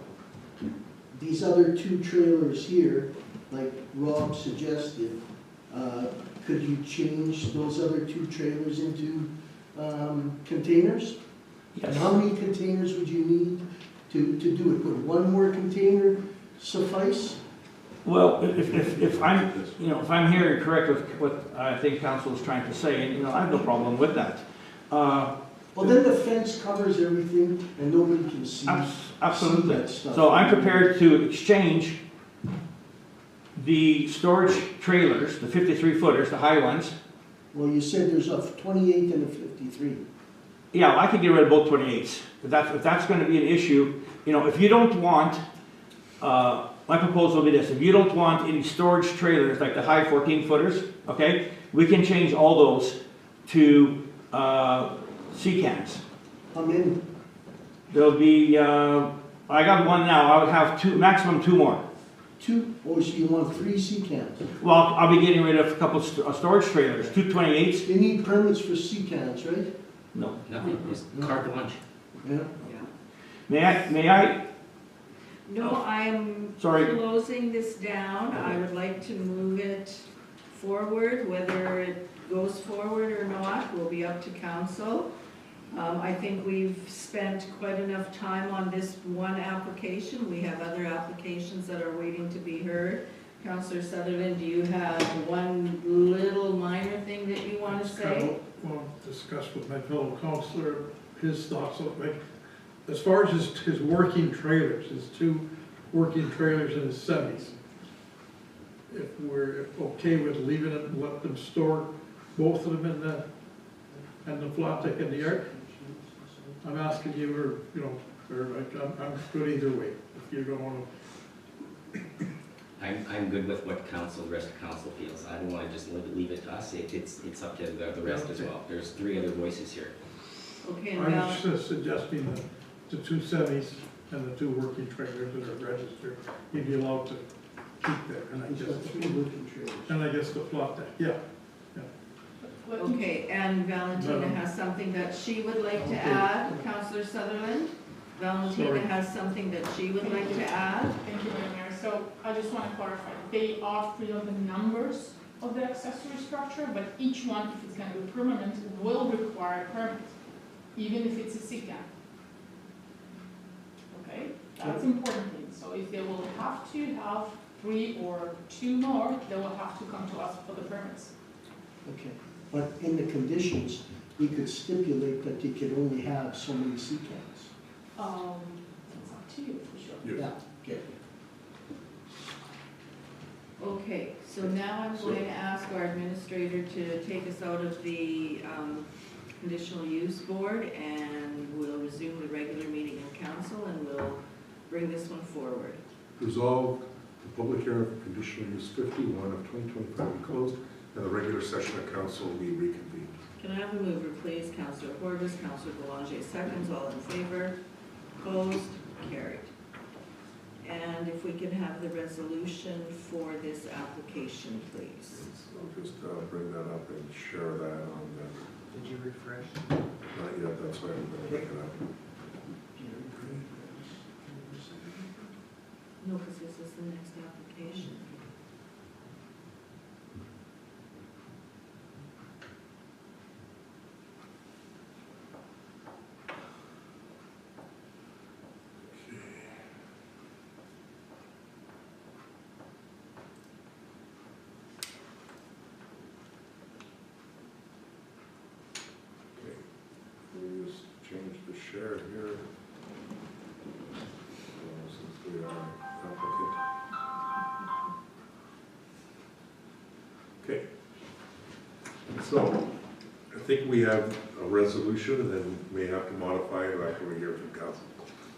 these other 2 trailers here, like Rob suggested, could you change those other 2 trailers into containers? Yes. And how many containers would you need to do it? Would 1 more container suffice? Well, if I'm hearing correct with what I think council is trying to say, and, I have no problem with that. Well, then the fence covers everything and nobody can see Absolutely. that stuff. So I'm prepared to exchange the storage trailers, the 53-footers, the high ones. Well, you said there's a 28 and a 53. Yeah, I can get rid of both 28s. If that's going to be an issue, if you don't want, my proposal will be this: if you don't want any storage trailers like the high 14-footers, okay, we can change all those to C-cans. How many? There'll be, I got 1 now. I would have maximum 2 more. 2? Oh, so you want 3 C-cans? Well, I'll be getting rid of a couple storage trailers, 2 28s. You need permits for C-cans, right? No. Nothing, just carte blanche. Yeah. May I? No, I am Sorry. closing this down. I would like to move it forward. Whether it goes forward or not will be up to council. I think we've spent quite enough time on this one application. We have other applications that are waiting to be heard. Councillor Sutherland, do you have one little minor thing that you want to say? I want to discuss with my fellow councillor his thoughts on, like, as far as his working trailers, his 2 working trailers and his semis. If we're okay with leaving it and let them store both of them in the flat deck in the yard, I'm asking you, or, you know, or like, I'm good either way, if you don't want to. I'm good with what council, the rest of council feels. I don't want to just leave it to us. It's up to the rest as well. There's 3 other voices here. Okay, and I'm Val, just suggesting that the 2 semis and the 2 working trailers that are registered, you'd be allowed to keep there, and I He's got 3 guess, working trailers. and I guess the flat deck, yeah. okay, and Valentina has something that she would like to add. Councillor Sutherland? Valentina Sorry. has something that she would like to add. Thank you, Mayor. So I just want to clarify, they are free on the numbers of the accessory structure, but each one, if it's going to be permanent, will require a permit, even if it's a SICA. Okay, that's important thing. So if they will have to have 3 or 2 more, they will have to come to us for the permits. Okay, but in the conditions, we could stipulate that you could only have so many sea cans. It's up to you, for sure. Yeah, okay. Okay, so now I'm going to ask our administrator to take us out of the conditional use board, and we'll resume the regular meeting of council, and we'll bring this one forward. Resolved, the public hearing for conditional use 51 of 2025 be closed, and the regular session of council will be reconvened. Can I have a mover, please? Councillor Horvis, Councillor Boulanger seconds, all in favor. Opposed, carried. And if we can have the resolution for this application, please. I'll just bring that up and share that on the, Did you refresh? not yet, that's why I'm going to bring it up. No, because this is the next application. We'll just change the share here. Since we are applicant. Okay. So, I think we have a resolution, and then we may have to modify it after we hear from council.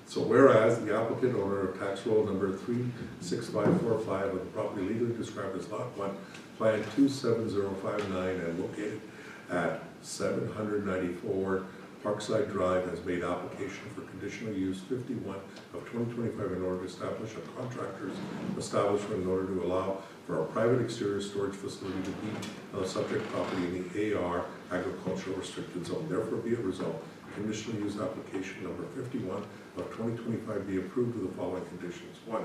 So whereas the applicant owner of tax roll number 36545 of the property legally described as lot 1, plan 27059 and located at 794 Parkside Drive has made application for conditional use 51 of 2025 in order to establish a contractor's establishment in order to allow for a private exterior storage facility to be on the subject property in the AR agricultural restricted zone. Therefore be it resolved, conditional use application number 51 of 2025 be approved with the following conditions. 1,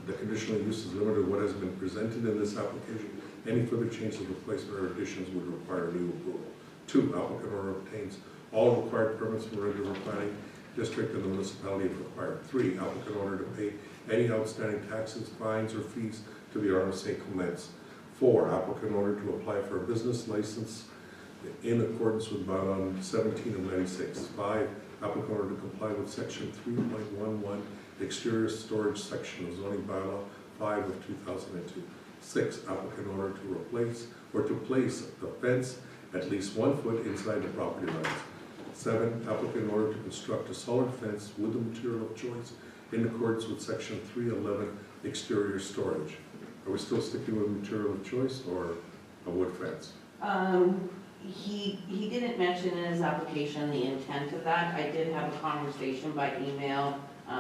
the conditional use is limited to what has been presented in this application. Any further changes, replacement, or additions would require new approval. 2, applicant owner obtains all required permits from the regular planning district and the municipality if required. 3, applicant owner to pay any outstanding taxes, fines, or fees to the Arm of St. Clements. 4, applicant owner to apply for a business license in accordance with bylaw 17 of 96. 5, applicant order to comply with section 3.11 exterior storage section of zoning bylaw 5 of 2002. 6, applicant order to replace or to place the fence at least 1 foot inside the property lines. 7, applicant order to construct a solid fence with the material of choice in accordance with section 311 exterior storage. Are we still sticking with material of choice or a wood fence? He didn't mention in his application the intent of that. I did have a conversation by email.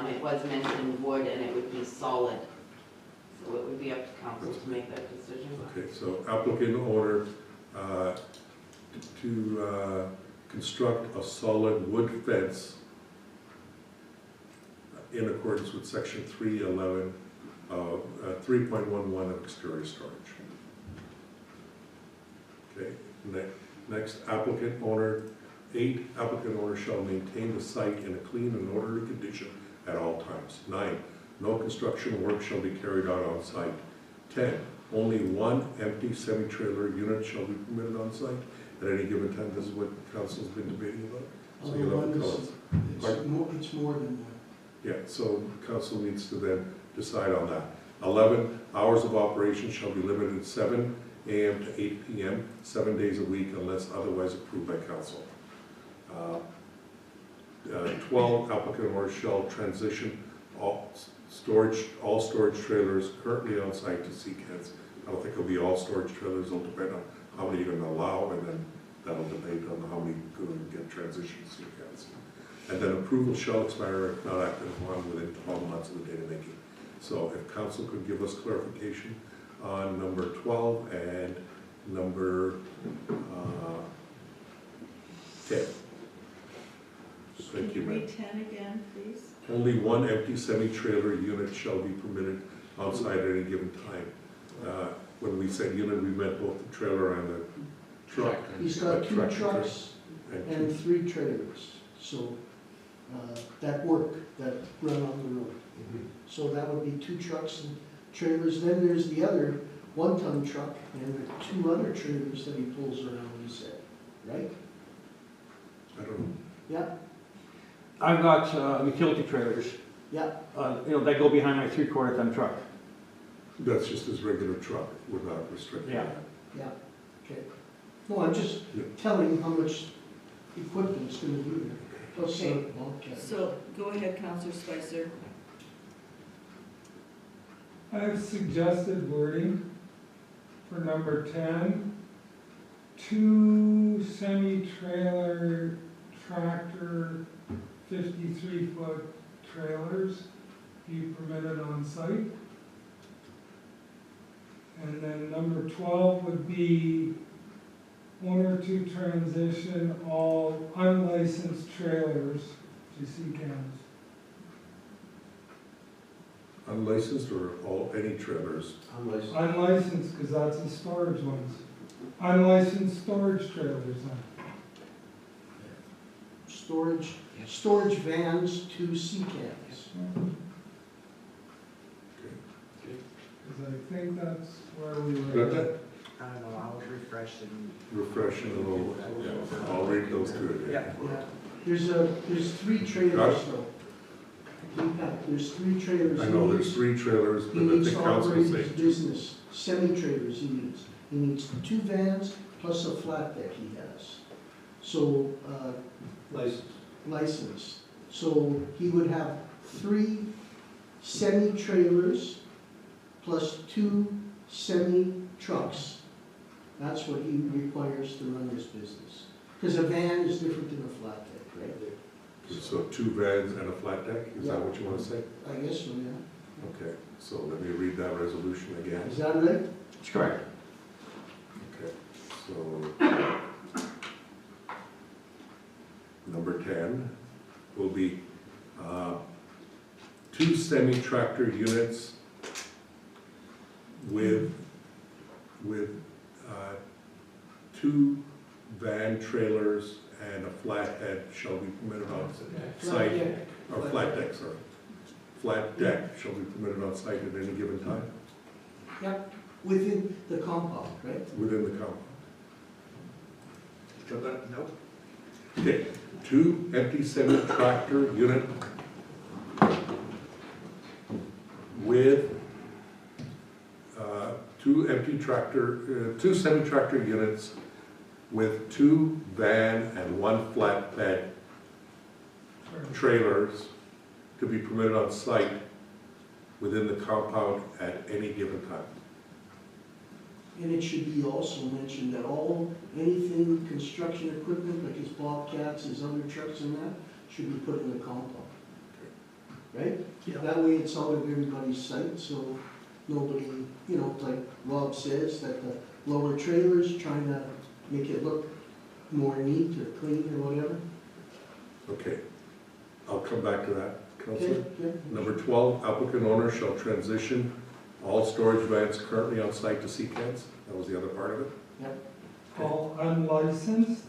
It was mentioned wood and it would be solid. So it would be up to council to make that decision. Okay, so applicant order to construct a solid wood fence in accordance with section 311, 3.11 of exterior storage. Okay, next applicant owner, 8, applicant owner shall maintain the site in a clean and orderly condition at all times. 9, no construction work shall be carried out on site. 10, only one empty semi-trailer unit shall be permitted on site at any given time. This is what council's been debating about. So you'll have to tell us. It's more than one. Yeah, so council needs to then decide on that. 11, hours of operation shall be limited at 7 a.m. to 8 p.m., 7 days a week unless otherwise approved by council. 12, applicant or shall transition all storage trailers currently on site to CCANs. I don't think it'll be all storage trailers, it'll depend on how many you're gonna allow, and then that'll depend on how many go and get transitioned to CCANs. And then approval shall expire if not acted upon within 12 months of the date of making. So if council could give us clarification on number 12 and number 10. Thank you, ma'am. Read 10 again, please. Only one empty semi-trailer unit shall be permitted on site at any given time. When we said unit, we meant both the trailer and the truck. He's got 2 Tractor trucks and and 3 trailers, so, that work, that run on the road. So that would be 2 trucks and trailers. Then there's the other 1-ton truck and the 2 other trailers that he pulls around, he said, right? I don't know. Yeah, I've got utility trailers, yeah. that go behind my 3/4 ton truck. That's just his regular truck, we're not restricting Yeah. that. Yeah, okay. No, I'm just Yeah. telling you how much equipment's gonna be there. Plus, Okay. okay. So, go ahead, Councillor Spicer. I have suggested wording for number 10. 2 semi-trailer tractor 53-foot trailers be permitted on site. And then number 12 would be 1 or 2 transition all unlicensed trailers to CCANs. Unlicensed or any trailers? Unlicensed. Unlicensed, because that's the storage ones. Unlicensed storage trailers then. Storage vans to CCANs. Because I think that's where we Got were. that? I don't know, I'll refresh and. Refreshing a little, yeah, I'll read those two again. Yeah, there's 3 trailers though. There's 3 trailers. I know there's 3 trailers, He but I needs think to council operate said his business, semi-trailers he needs. He needs 2 vans plus a flat deck he has. So, licensed. So he would have 3 semi-trailers plus 2 semi-trucks. That's what he requires to run his business. Because a van is different than a flat deck, right? So 2 vans and a flat deck, is that Yeah. what you want to say? I guess so, yeah. Okay, so let me read that resolution again. Is that right? That's correct. Okay, so number 10 will be 2 semi-tractor units with 2 van trailers and a flathead shall be permitted on Flat site, deck. or flat deck, sorry. Flat deck shall be permitted on site at any given time Yep, within the compound, right? within the compound. Got that? Nope. Okay, 2 empty semi-tractor unit with 2 semi-tractor units with 2 van and 1 flatbed trailers to be permitted on site within the compound at any given time. And it should be also mentioned that anything, construction equipment, like his Bobcats, his other trucks and that, should be put in the compound. Right? Yeah. That way it's out of everybody's sight, so nobody, like Rob says, that the lower trailers trying to make it look more neat or clean or whatever. Okay, I'll come back to that, Councilor. Okay. Number 12, applicant owner shall transition all storage vans currently on site to CCANs. That was the other part of it. Yep. All unlicensed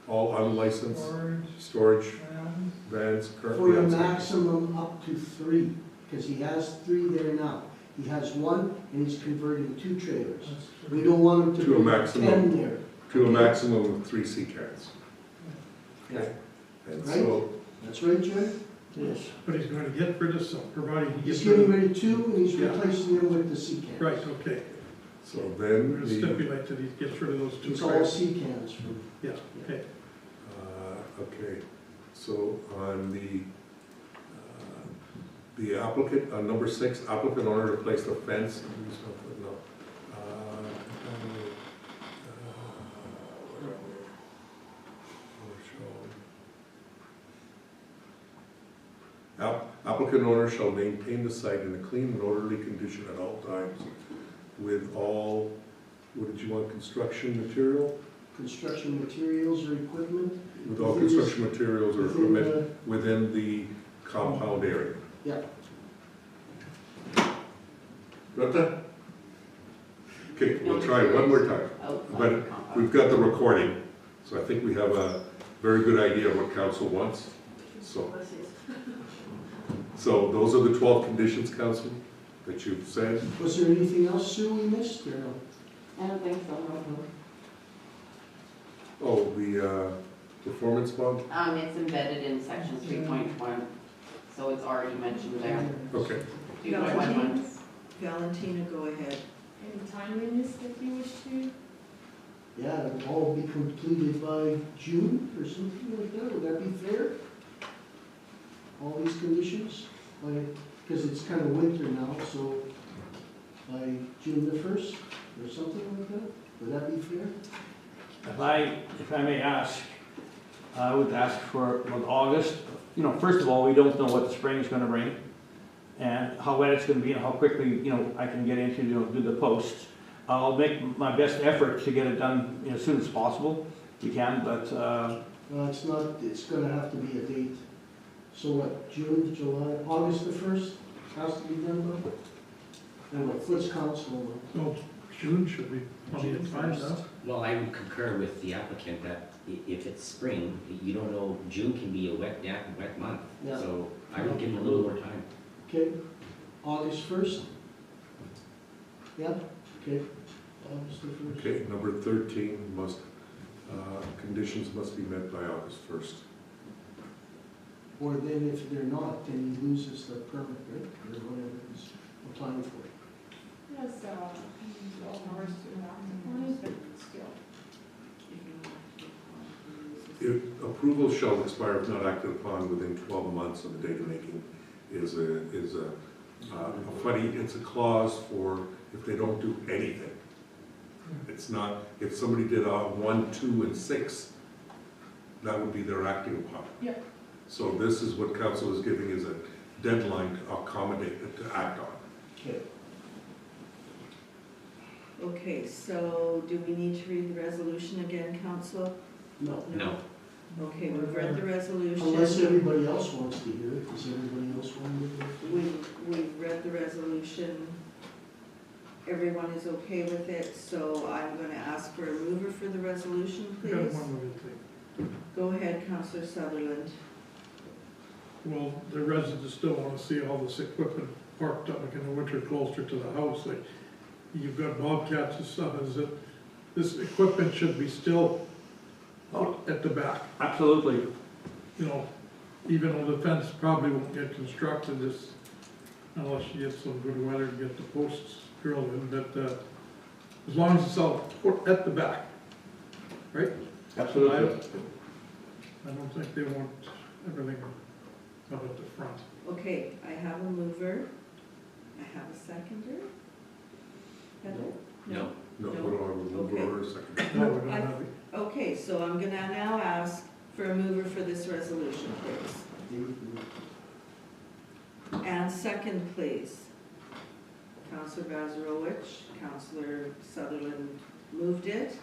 All unlicensed storage storage vans. vans For currently a on site. maximum up to 3, because he has 3 there now. He has one, and he's converting 2 trailers. We don't want him to To a bring maximum. 10 there. To a maximum of 3 sea cans. Yeah. And Right? so, That's right, Jerry? Yes. But he's going to get rid of some, providing he He's gets rid getting of. rid of 2, and he's Yeah. replacing them with the sea cans. Right, okay. so We're then gonna the, stipulate that he gets rid of those 2 It's all trailers. sea cans from, Yeah, okay. okay, so on the applicant, on number 6, applicant owner to place the fence, no. Applicant owner shall maintain the site in a clean and orderly condition at all times with all, what did you want, construction material? construction materials or equipment. With all Within this- construction materials or within equipment within the compound area. Yeah. Got that? Okay, we'll try one more time. Outside But the compound. we've got the recording, so I think we have a very good idea of what council wants. So those are the 12 conditions, council, that you've said. Was there anything else, Sue, we missed, or no? I don't think so, no. Oh, the performance bond? It's embedded in section 3.1, so it's already mentioned there. Okay. 3.11. Valentina, go ahead. Any timeliness that you wish to? Yeah, it'll all be completed by June or something like that, would that be fair? All these conditions, because it's kind of winter now, so by June the 1st or something like that, would that be fair? If I may ask, I would ask for August. You know, first of all, we don't know what the spring is gonna bring and how wet it's gonna be and how quickly, you know, I can get into, you know, do the posts. I'll make my best effort to get it done, you know, as soon as possible. We can, but, It's not, it's gonna have to be a date. So what, June, July, August the 1st has to be done by? And what, what's council? So June should be plenty of time now. Well, I would concur with the applicant that if it's spring, you don't know, June can be a wet month. Yeah. So I would give them a little more time. Okay, August 1st? Yeah, okay, August the 1st. Okay, number 13 must, conditions must be met by August 1st. Or then if they're not, then he loses the permit, right, or whatever he's applying for. Yes, all hours to act upon it, but still. If approval shall expire if not acted upon within 12 months of the date of making is a funny, it's a clause for if they don't do anything. It's not, if somebody did 1, 2, and 6, that would be their acting upon. Yeah. So this is what council is giving as a deadline to accommodate it, to act on. Okay. Okay, so do we need to read the resolution again, council? No. No. Okay, we've read the resolution. Unless everybody else wants to hear it, does everybody else want to hear it? We've read the resolution. Everyone is okay with it, so I'm going to ask for a mover for the resolution, I got please. one other thing. Go ahead, Councillor Sutherland. Well, the residents still want to see all this equipment parked up like in the winter closer to the house, like you've got bobcats and stuff, is that this equipment should be still at the back? absolutely. You know, even though the fence probably won't get constructed, this, unless you get some good weather and get the posts drilled in, but as long as it's all put at the back, right? Absolutely. I don't think they want everything up at the front. Okay, I have a mover. I have a seconder. Heather? No. No, No. what do I remove Okay. or a second? No, we don't I- have it. Okay, so I'm going to now ask for a mover for this resolution, please. And second, please. Councillor Bazarowicz, Councillor Sutherland moved it.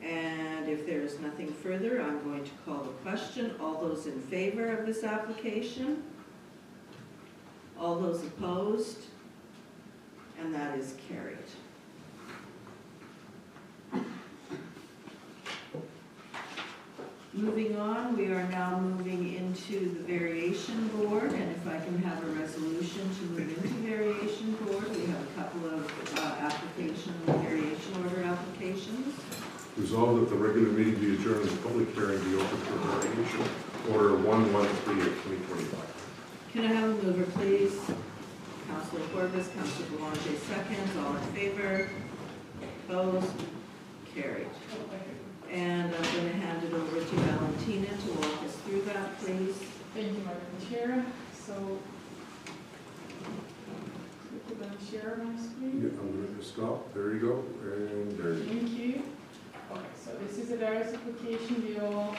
And if there is nothing further, I'm going to call the question. All those in favor of this application? All those opposed? And that is carried. Moving on, we are now moving into the variation board, and if I can have a resolution to move into variation board, we Resolved that the regular meeting be adjourned and the public hearing be open for variation. Order 113 of 2025. Can I have a mover, please? Councilor Corbis, Councilor Boulanger seconds, all in favor? Opposed? Carried. And I'm going to hand it over to Valentina to walk us through that, please. Thank you, Madam Chair. So, put on share my screen. Yeah, I'm going to stop. There you go. And there you go. Thank you. Okay, so this is a various application bill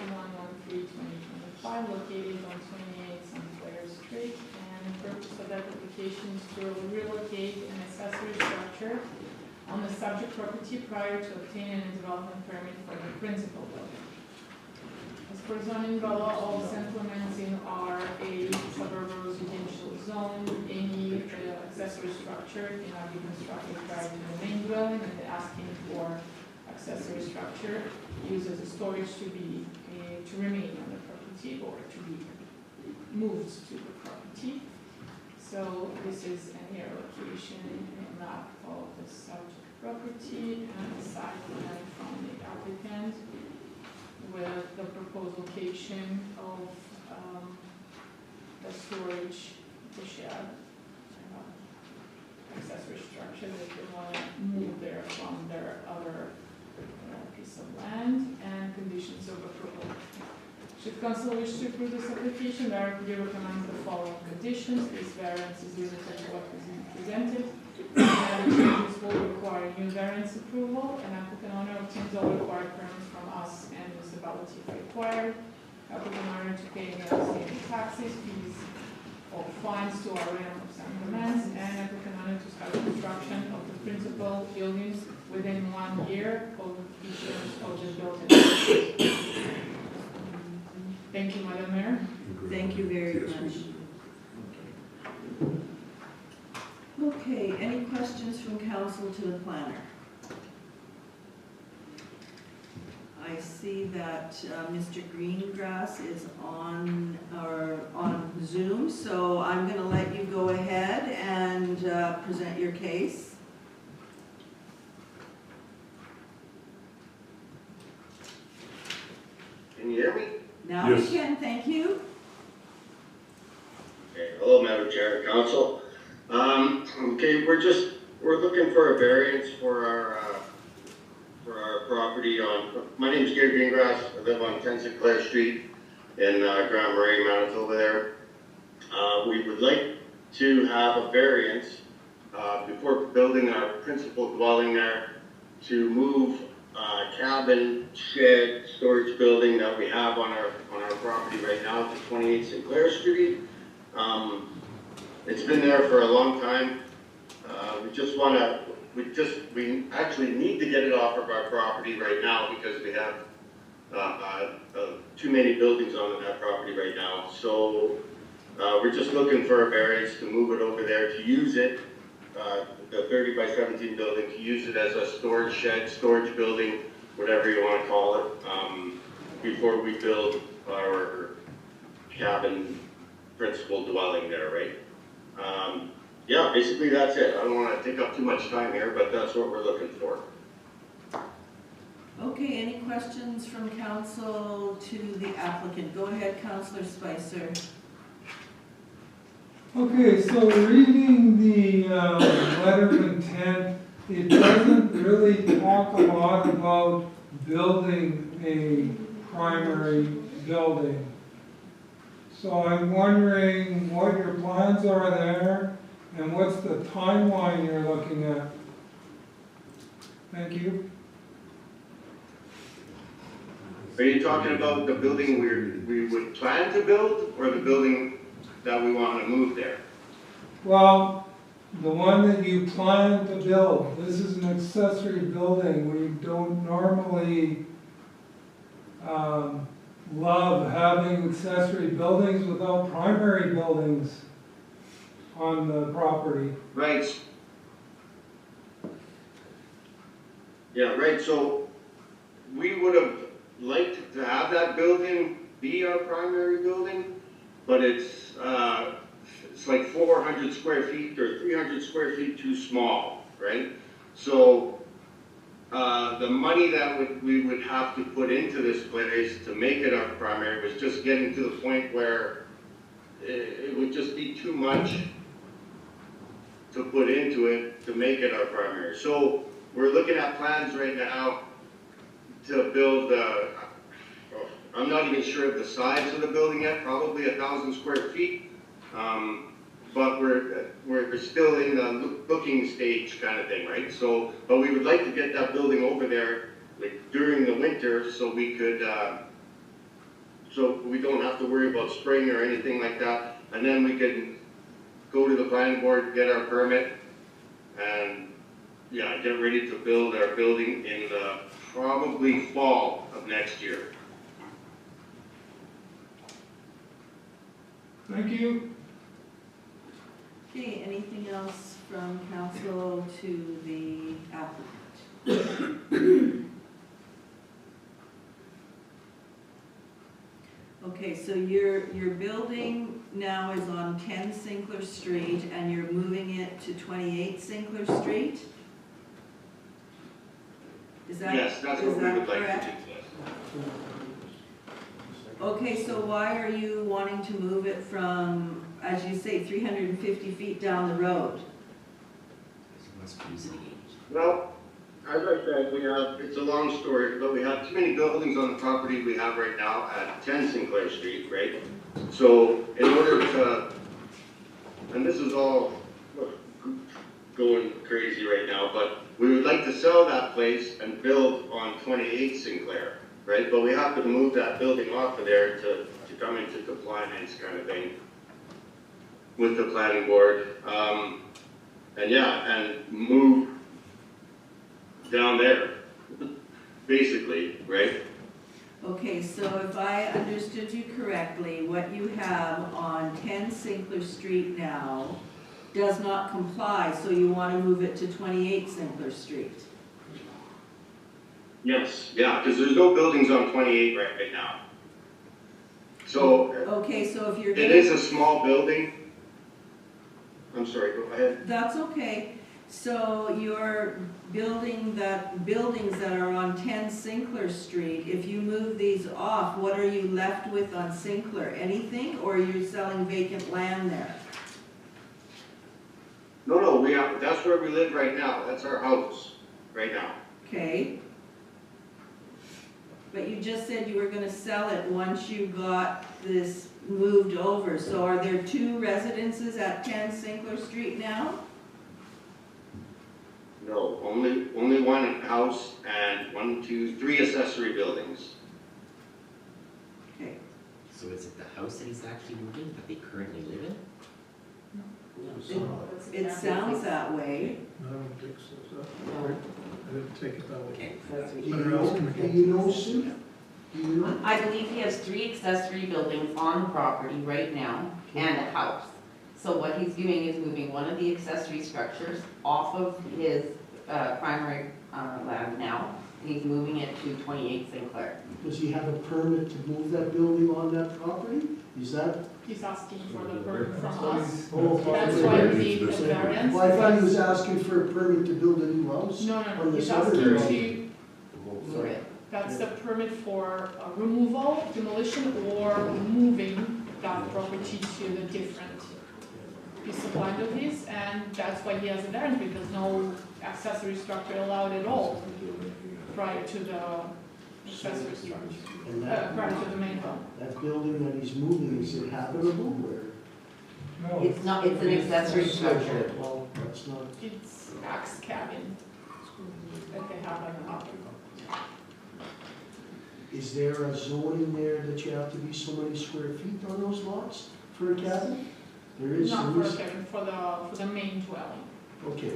113/2025 located on 28 Sinclair Street. And the purpose of that application is to relocate an accessory structure on the subject property prior to obtaining a development permit for the principal building. As per zoning bylaw, all settlements in are a suburban residential zone. Any accessory structure cannot be constructed prior to the main dwelling, and they're asking for accessory structure used as a storage to remain on the property or to be moved to the property. So this is an area location and map of the subject property and the site plan from the applicant with the proposed location of the storage, the shed, accessory structure that they want to move there from their other piece of land, and conditions of approval. Should council wish to approve this application, directly recommends the following conditions. This variance is limited to what is presented. Any changes will require new variance approval, and applicant owner obtains all required permits from us and municipality if required. Applicant owner to pay any outstanding taxes, fees, or fines to our realm of San Clemente, and applicant owner to start construction of the principal buildings within 1 year of issuance of the building. Thank you, Madam Mayor. Thank you very much. Okay, any questions from council to the planner? I see that Mr. Greengrass is on Zoom, so I'm going to let you go ahead and present your case. Can you hear me? Now we can, thank you. Okay, hello, Madam Chair and Council. Okay, we're looking for a variance for our property on, my name is Gary Greengrass. I live on 10 Sinclair Street in Grand Marais, Manitoba there. We would like to have a variance before building our principal dwelling there to move cabin, shed, storage building that we have on our property right now to 28 Sinclair Street. It's been there for a long time. We actually need to get it off of our property right now because we have too many buildings on that property right now. So we're just looking for a variance to move it over there to use it, the 30 by 17 building, to use it as a storage shed, storage building, whatever you want to call it, before we build our cabin principal dwelling there, right? Yeah, basically that's it. I don't want to take up too much time here, but that's what we're looking for. Okay, any questions from council to the applicant? Go ahead, Councillor Spicer. Okay, so reading the letter of intent, it doesn't really talk a lot about building a primary building. So I'm wondering what your plans are there and what's the timeline you're looking at. Thank you. Are you talking about the building we would plan to build, or the building that we want to move there? Well, the one that you plan to build. This is an accessory building. We don't normally love having accessory buildings without primary buildings on the property. Right. Yeah, right. So we would have liked to have that building be our primary building, but it's like 400 square feet or 300 square feet too small, right? So the money that we would have to put into this place to make it our primary was just getting to the point where it would just be too much to put into it to make it our primary. So we're looking at plans right now to build, I'm not even sure of the size of the building yet, probably 1,000 square feet. But we're still in the looking stage kind of thing, right? So, but we would like to get that building over there like during the winter so we could, so we don't have to worry about spring or anything like that. And then we can go to the planning board, get our permit, and yeah, get ready to build our building in the probably fall of next year. Thank you. Okay, anything else from council to the applicant? Okay, so your building now is on 10 Sinclair Street and you're moving it to 28 Sinclair Street? Is that, yes, that's is what we that would like correct? to do. Okay, so why are you wanting to move it from, as you say, 350 feet down the road? Well, as I said, it's a long story, but we have too many buildings on the property we have right now at 10 Sinclair Street, right? So in order to, and this is all going crazy right now, but we would like to sell that place and build on 28 Sinclair, right? But we have to move that building off of there to come into compliance kind of thing with the planning board. And yeah, and move down there, basically, right? Okay, so if I understood you correctly, what you have on 10 Sinclair Street now does not comply, so you want to move it to 28 Sinclair Street? Yes, yeah, because there's no buildings on 28 right now. So okay, so if you're it is a small building. I'm sorry, go ahead. That's okay. So you're buildings that are on 10 Sinclair Street, if you move these off, what are you left with on Sinclair? Anything, or are you selling vacant land there? No, that's where we live right now. That's our house right now. Okay. But you just said you were gonna sell it once you got this moved over. So are there 2 residences at 10 Sinclair Street now? No, only one house and 1, 2, 3 accessory buildings. Okay. So is it the house that he's actually moving, that they currently live in? It sounds that way. I don't think so. I didn't take it that way. Okay. Do you know, Sue? Do you know? I believe he has 3 accessory buildings on the property right now and a house. So what he's doing is moving one of the accessory structures off of his primary land now, and he's moving it to 28 Sinclair. Does he have a permit to move that building on that property? Is that? He's asking for the permit from us. Oh, That's why we need the variance. Well, I thought he was asking for a permit to build a new house. No, on he's this other asking property. that's the permit for removal, demolition, or moving that property to the different piece of land of his, and that's why he has a variance, because no accessory structure allowed at all prior to the accessory structure, And that, prior to the main home. that building that he's moving, is it habitable or? No. It's not, it's an accessory structure. Well, that's not. It's axe cabin that they have like an option. Is there a zone in there that you have to be so many square feet on those lots for a cabin? There is. Not there for is? a cabin, for the main dwelling. Okay.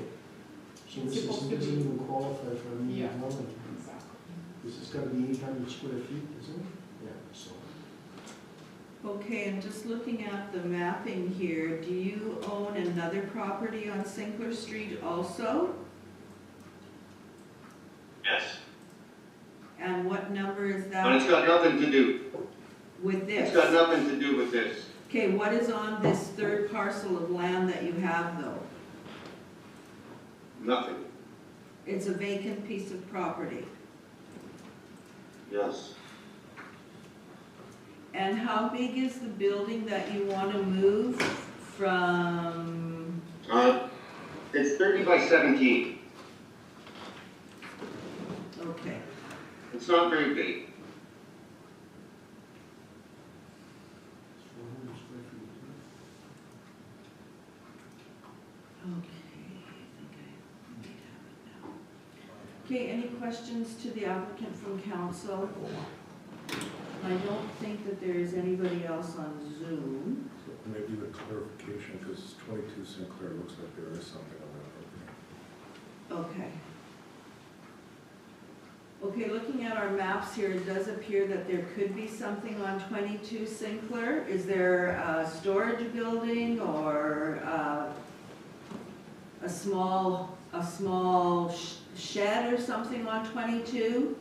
So It's this supposed to doesn't be- even qualify for a main Yeah. dwelling. Exactly. This is gonna be 800 square feet, isn't it? Yeah, so. Okay, and just looking at the mapping here, do you own another property on Sinclair Street also? Yes. And what number is But it's that got nothing to do. with this? It's got nothing to do with this. Okay, what is on this 3rd parcel of land that you have though? Nothing. It's a vacant piece of property. Yes. And how big is the building that you want to move from? It's 30 by 17. Okay. It's not very big. Okay, any questions to the applicant from council? I don't think that there is anybody else on Zoom. So maybe the clarification, because 22 Sinclair looks like there is something on that. Okay. Okay, looking at our maps here, it does appear that there could be something on 22 Sinclair. Is there a storage building or a small shed or something on 22?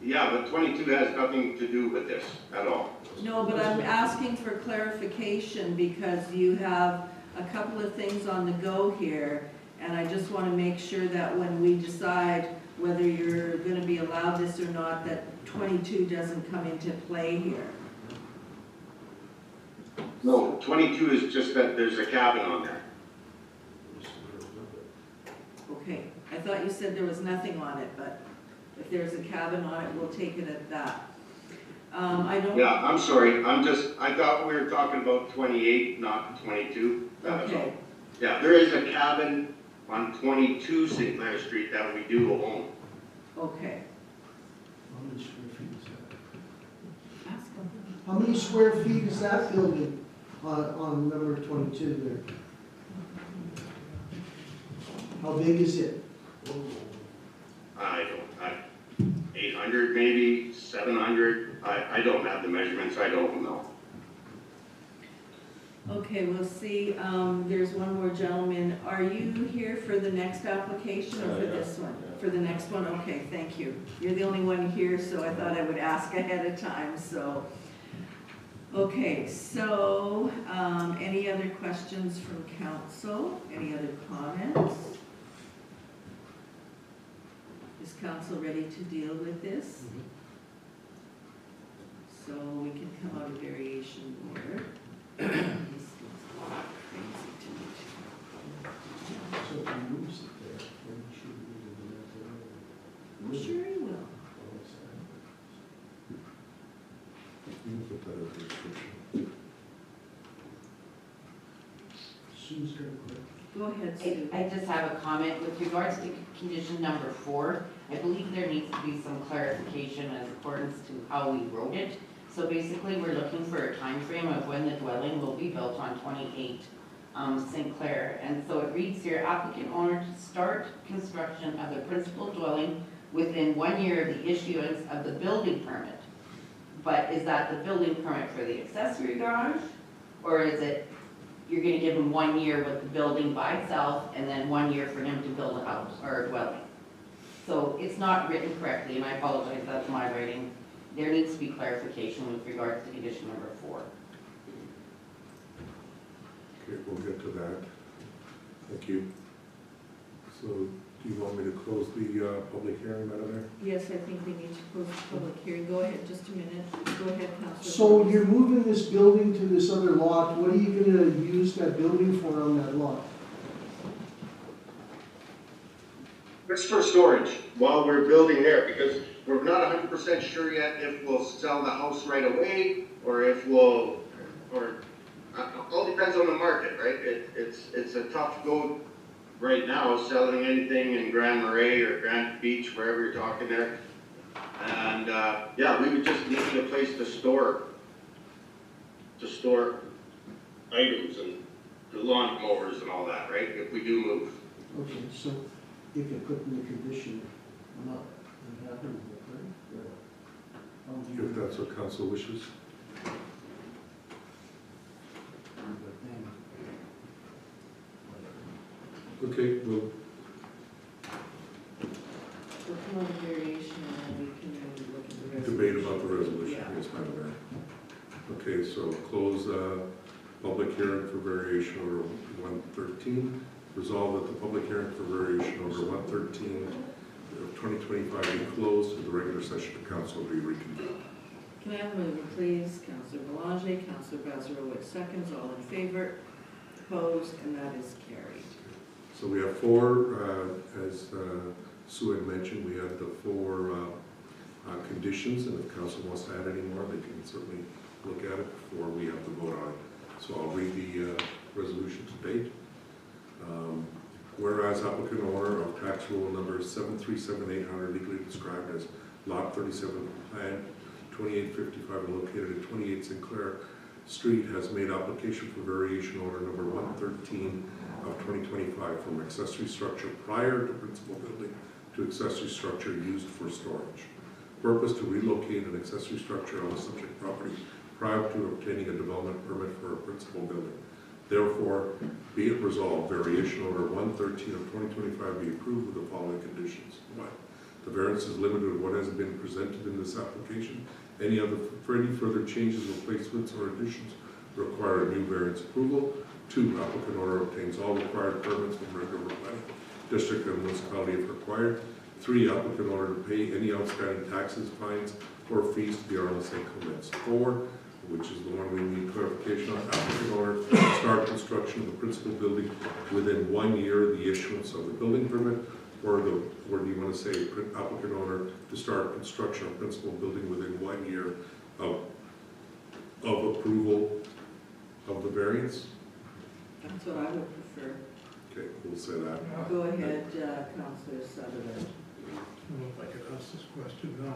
Yeah, but 22 has nothing to do with this at all. No, but I'm asking for clarification because you have a couple of things on the go here, and I just want to make sure that when we decide whether you're going to be allowed this or not, that 22 doesn't come into play here. No, 22 is just that there's a cabin on there. Okay, I thought you said there was nothing on it, but if there's a cabin on it, we'll take it at that. I don't. Yeah, I'm sorry. I thought we were talking about 28, not 22. Okay. Yeah, there is a cabin on 22 Sinclair Street that we do own. Okay. How many square feet is that? Ask them. How many square feet is that building on number 22 there? How big is it? 800 maybe, 700. I don't have the measurements, I don't know. Okay, we'll see. There's one more gentleman. Are you here for the next application or for this one? For the next one? Okay, thank you. You're the only one here, so I thought I would ask ahead of time, so. Okay, so, any other questions from council? Any other comments? Is council ready to deal with this? So we can come out of variation order. This looks crazy to me. So if he moves it there, then he should move it in that I'm sure he will. You can put that in the description. Sue's got a question. Go ahead, Sue. I just have a comment with regards to condition number 4. I believe there needs to be some clarification in accordance to how we wrote it. So basically, we're looking for a time frame of when the dwelling will be built on 28 Sinclair. And so it reads here, applicant owner to start construction of the principal dwelling within 1 year of the issuance of the building permit. But is that the building permit for the accessory garage? Or is it, you're gonna give him 1 year with the building by itself and then 1 year for him to build a house or a dwelling? So it's not written correctly, and I apologize, that's my writing. There needs to be clarification with regards to condition number 4. Okay, we'll get to that. Thank you. So, do you want me to close the public hearing, Madam Mayor? Yes, I think we need to close the public hearing. Go ahead, just a minute. Go ahead, Councilor. So you're moving this building to this other lot, what are you gonna use that building for on that lot? It's for storage while we're building there, because we're not 100% sure yet if we'll sell the house right away, or if we'll, all depends on the market, right? It's a tough go right now, selling anything in Grand Marais or Grand Beach, wherever you're talking there. And yeah, we would just need a place to store items and the lawn mowers and all that, right? If we do move. Okay, so you can put in the condition, not inhabitable, right? If that's what council wishes. Okay, we'll come on to variation and then we can look at the resolution. debate about the resolution, Yeah. yes, Madam Mayor. Okay, so close public hearing for variation order 113. Resolved that the public hearing for variation order 113 of 2025 be closed and the regular session of council be reconvened. Can I have a mover, please? Councillor Belanger, Councillor Bazarowitz seconds, all in favor, opposed, and that is carried. So we have four, as Sue had mentioned, we have the four conditions, and if council wants to add any more, they can certainly look at it before we have to vote on it. So I'll read the resolution to date. Whereas applicant owner of tax roll number 737-800 legally described as lot 37 plan 2855 and located at 28 Sinclair Street has made application for variation order number 113 of 2025 from accessory structure prior to principal building to accessory structure used for storage. Purpose to relocate an accessory structure on the subject property prior to obtaining a development permit for a principal building. Therefore, be it resolved, variation order 113 of 2025 be approved with the following conditions. 1. The variance is limited to what has been presented in this application. For any further changes, replacements, or additions require a new variance approval. 2. Applicant owner obtains all required permits from Red River Planning District and municipality if required. 3. Applicant owner to pay any outstanding taxes, fines, or fees to the RLSA commence. 4. Which is the one we need clarification on. Applicant owner to start construction of the principal building within 1 year of the issuance of the building permit, or do you want to say applicant owner to start construction of principal building within 1 year of approval of the variance? That's what I would prefer. Okay, we'll say that. Go ahead, Councillor Sutherland. I don't know if I could ask this question now.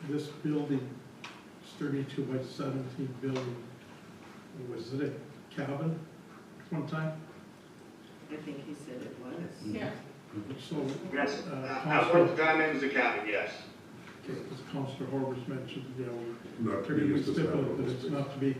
This building, 32 by 17 building, was it a cabin at one time? I think he said it was. Yeah. So, Yes, at one time it was a cabin, yes. okay, as Councillor Horwath mentioned, Not to we be used as stipulate habitable that it's space. not to be,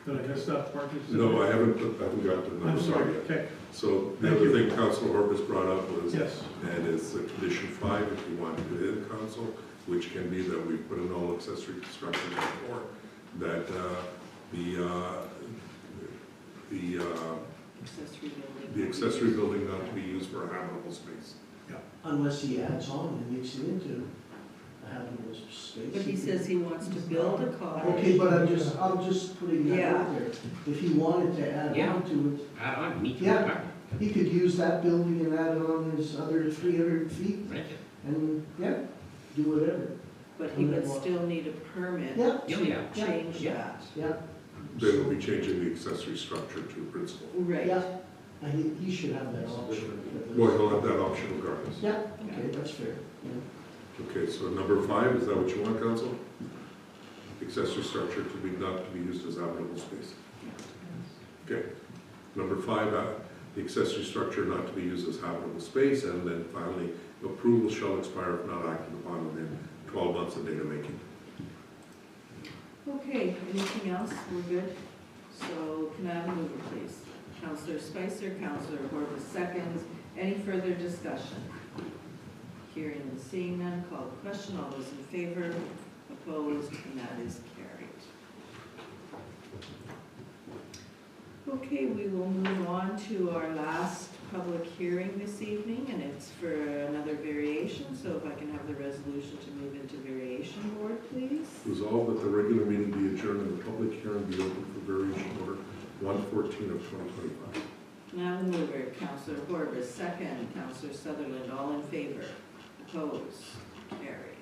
did I miss that part? No, I haven't got to the I'm number sorry, yet. okay. So the Thank other you. thing Councilor Horwath brought up was, Yes. and it's condition 5, if you want to put it in council, which can be that we put in all accessory construction before, that the accessory building not to be used for a habitable space. Unless he adds on and makes it into a habitable space. But he says he wants to build a cottage. Okay, but I'm just putting that Yeah. out there. If he wanted to add Yeah. on to it, Add on, meet Yeah. he could use that building and add on his other 300 feet Right. and, do whatever. But he would still need a permit Yeah. Oh, yeah. to change Yeah. that. Yeah. They will be changing the accessory structure to principal. Right. Yeah, and he should have that option. Well, he'll have that option regardless. Yeah, okay, that's fair. Yeah. Okay, so number 5, is that what you want, council? Accessory structure to be not to be used as habitable space. Okay. Number 5, the accessory structure not to be used as habitable space, and then finally, approval shall expire if not acted upon within 12 months of date of making. Okay, anything else? We're good? So can I have a mover, please? Councillor Spicer, Councillor Horwath seconds. Any further discussion? Hearing and seeing none, call the question. All those in favor, opposed, and that is carried. Okay, we will move on to our last public hearing this evening, and it's for another variation. So if I can have the resolution to move into variation board, please. Resolved that the regular meeting be adjourned and the public hearing be open for variation order 114 of 2025. Now the mover, Councillor Horwath, second, Councillor Sutherland, all in favor, opposed, carried.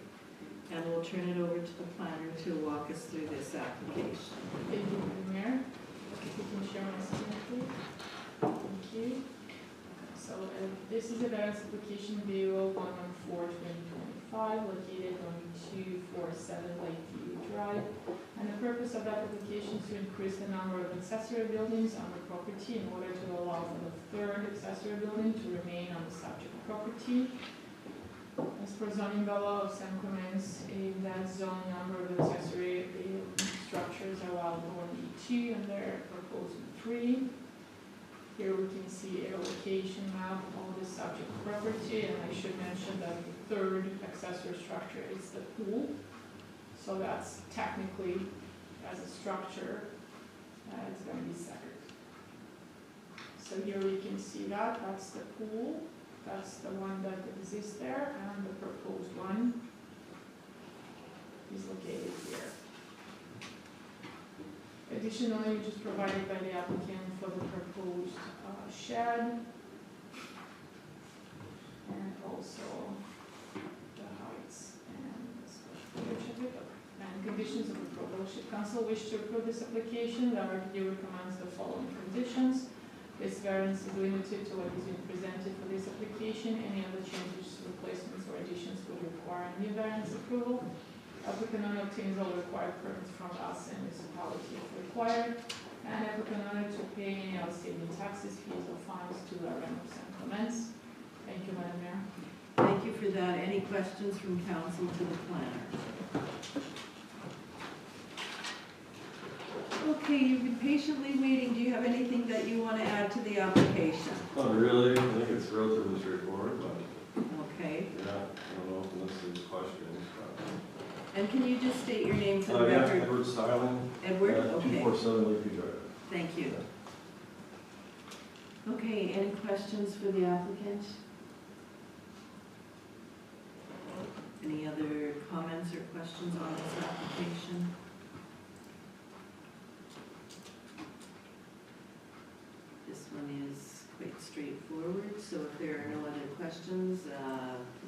And we'll turn it over to the planner to walk us through this application. Thank you, Mayor. If you can share my screen, please. Thank you. So this is a variance application BO 114-2025 located on 247 Lakeview Drive. And the purpose of that application is to increase the number of accessory buildings on the property in order to allow for the third accessory building to remain on the subject property. As per zoning bylaw of San Clements, in that zone, number of accessory structures are allowed only 2, and they're proposing 3. Here we can see a location map of the subject property, and I should mention that the third accessory structure is the pool. So that's technically, as a structure, it's going to be separate. So here you can see that, that's the pool, that's the one that exists there, and the proposed one is located here. Additionally, which is provided by the applicant for the proposed shed, and also the heights and the square footage of it, and conditions of approval. Should council wish to approve this application, the review recommends the following conditions. This variance is limited to what is being presented for this application. Any other changes, replacements, or additions will require new variance approval. Applicant owner obtains all required permits from us and municipality if required. And applicant owner to pay any outstanding taxes, fees, or fines to the Revenue San Clements. Thank you, Madam Mayor. Thank you for that. Any questions from council to the planner? Okay, you've been patiently waiting. Do you have anything that you want to add to the application? Not really, I think it's relatively straightforward, but, Okay. yeah, I don't know unless there's questions. And can you just state your name for the Yeah, record? Edward Styling. Edward? Okay. 247 Lakeview Drive. Thank you. Okay, any questions for the applicant? Any other comments or questions on this application? This one is quite straightforward, so if there are no other questions,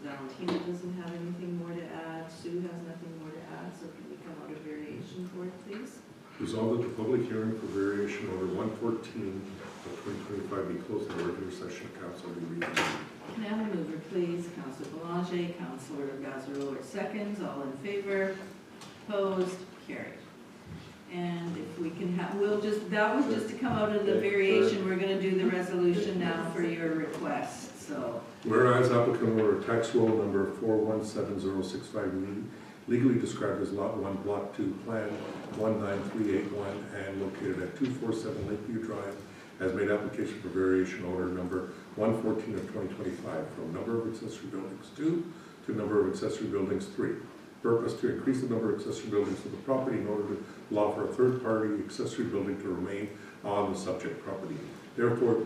Valentina doesn't have anything more to add, Sue has nothing more to add, so can we come out of variation for it, please? Resolved that the public hearing for variation order 114 of 2025 be closed in the regular session of council be reconvened. Can I have a mover, please? Councilor Boulanger, Councilor Gazarola seconds, all in favor, opposed, carried. And if we can have, that was just to come out of the variation, we're gonna do the resolution now for your request, so. Whereas applicant order tax roll number 417065 legally described as Lot 1, Block 2, Plan 19381, and located at 247 Lakeview Drive, has made application for variation order number 114 of 2025 from number of accessory buildings 2 to number of accessory buildings 3. Purpose to increase the number of accessory buildings to the property in order to allow for a third-party accessory building to remain on the subject property. Therefore,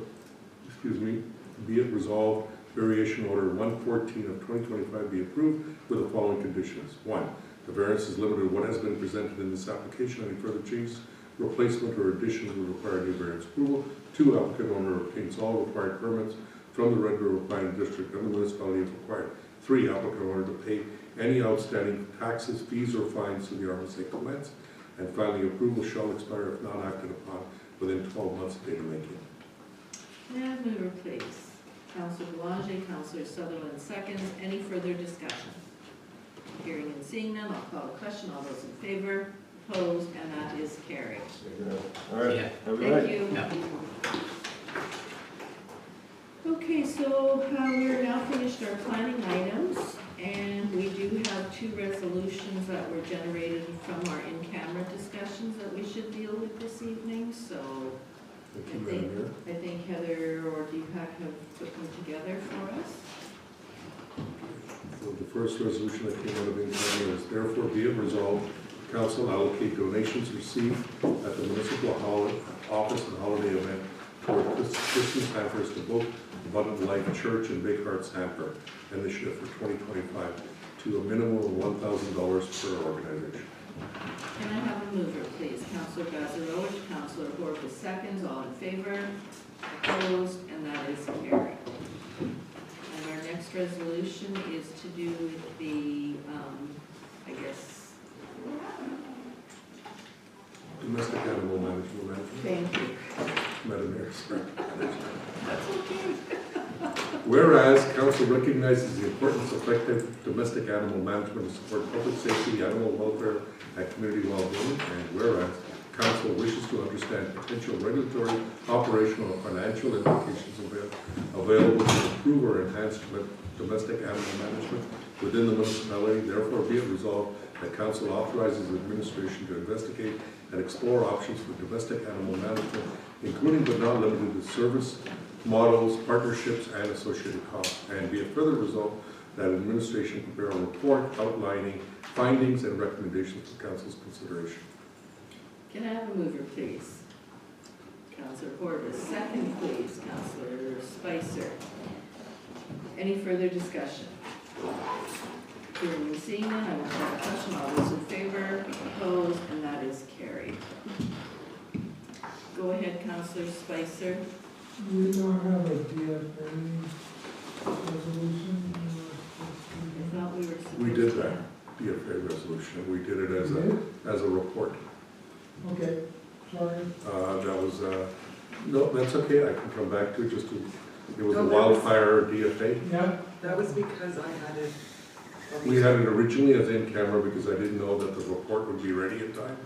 be it resolved, variation order 114 of 2025 be approved with the following conditions. 1, the variance is limited to what has been presented in this application. Any further changes, replacement, or additions will require new variance approval. 2, applicant owner obtains all required permits from the Red River Planning District and the municipality if required. 3, applicant owner to pay any outstanding taxes, fees, or fines to the RSA Clements. And finally, approval shall expire if not acted upon within 12 months of date of making. Can I have a mover, please? Councilor Boulanger, Councilor Sutherland seconds. Any further discussion? Hearing and seeing none, I'll call the question. All those in favor, opposed, and that is carried. All right. Yeah. Have a good night. Thank you. Okay, so we're now finished our planning items, and we do have 2 resolutions that were generated from our in-camera discussions that we should deal with this evening, so I think Heather or Deepak have put them together for us. So the first resolution that came out of in-camera is therefore be it resolved, council allocate donations received at the municipal office and holiday event toward Christmas hampers to both Abundant Life Church and Big Hearts Hamper Initiative for 2025 to a minimum of $1,000 per organization. Can I have a mover, please? Councilor Gazarovich, Councilor Horwath seconds, all in favor, opposed, and that is carried. And our next resolution is to do with the, Domestic animal management. Thank you. Madam Mayor, sorry. That's okay. Whereas council recognizes the importance of effective domestic animal management to support public safety, animal welfare, and community well-being, and whereas council wishes to understand potential regulatory, operational, and financial implications available to improve or enhance domestic animal management within the municipality, therefore be it resolved that council authorizes the administration to investigate and explore options for domestic animal management, including but not limited to service models, partnerships, and associated costs. And be it further resolved that administration prepare a report outlining findings and recommendations for council's consideration. Can I have a mover, please? Counselor Horwath. Second, please, Counselor Spicer. Any further discussion? Hearing and seeing none, I will call the question. All those in favor, opposed, and that is carried. Go ahead, Counselor Spicer. We don't have a DFA resolution. I thought we were supposed to. We did that DFA resolution, we did it as a report. Okay, sorry. That was, no, that's okay, I can come back to it, just to, it was a No, that was- wildfire DFA. Yeah. That was because I had it. We had it originally as in camera because I didn't know that the report would be ready in time,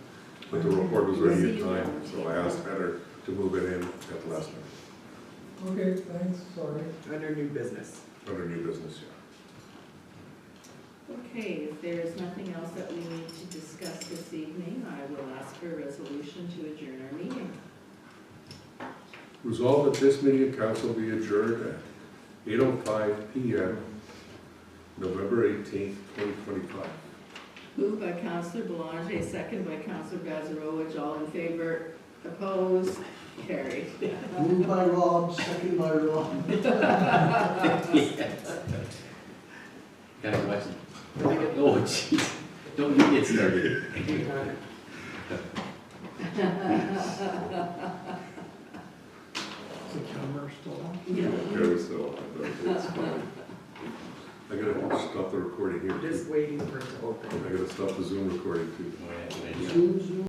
but the report was ready in time, so I asked Heather to move it in at the last minute, Okay, thanks, sorry. Under new business. under new business, yeah. Okay, if there is nothing else that we need to discuss this evening, I will ask for a resolution to adjourn our meeting. Resolved that this meeting of council be adjourned at 8:05 PM, November 18th, 2025. Moved by Counselor Boulanger, second by Counselor Bazarowicz, all in favor, opposed, carried. Moved by Rob, second by Rob. Gotta watch it. Oh, jeez. Don't you get started. Is the camera still on? Yeah. Okay, so, that's fine. I gotta stop the recording here. Just waiting for it to open. I gotta stop the Zoom recording too. Oh, yeah, Zoom, Zoom.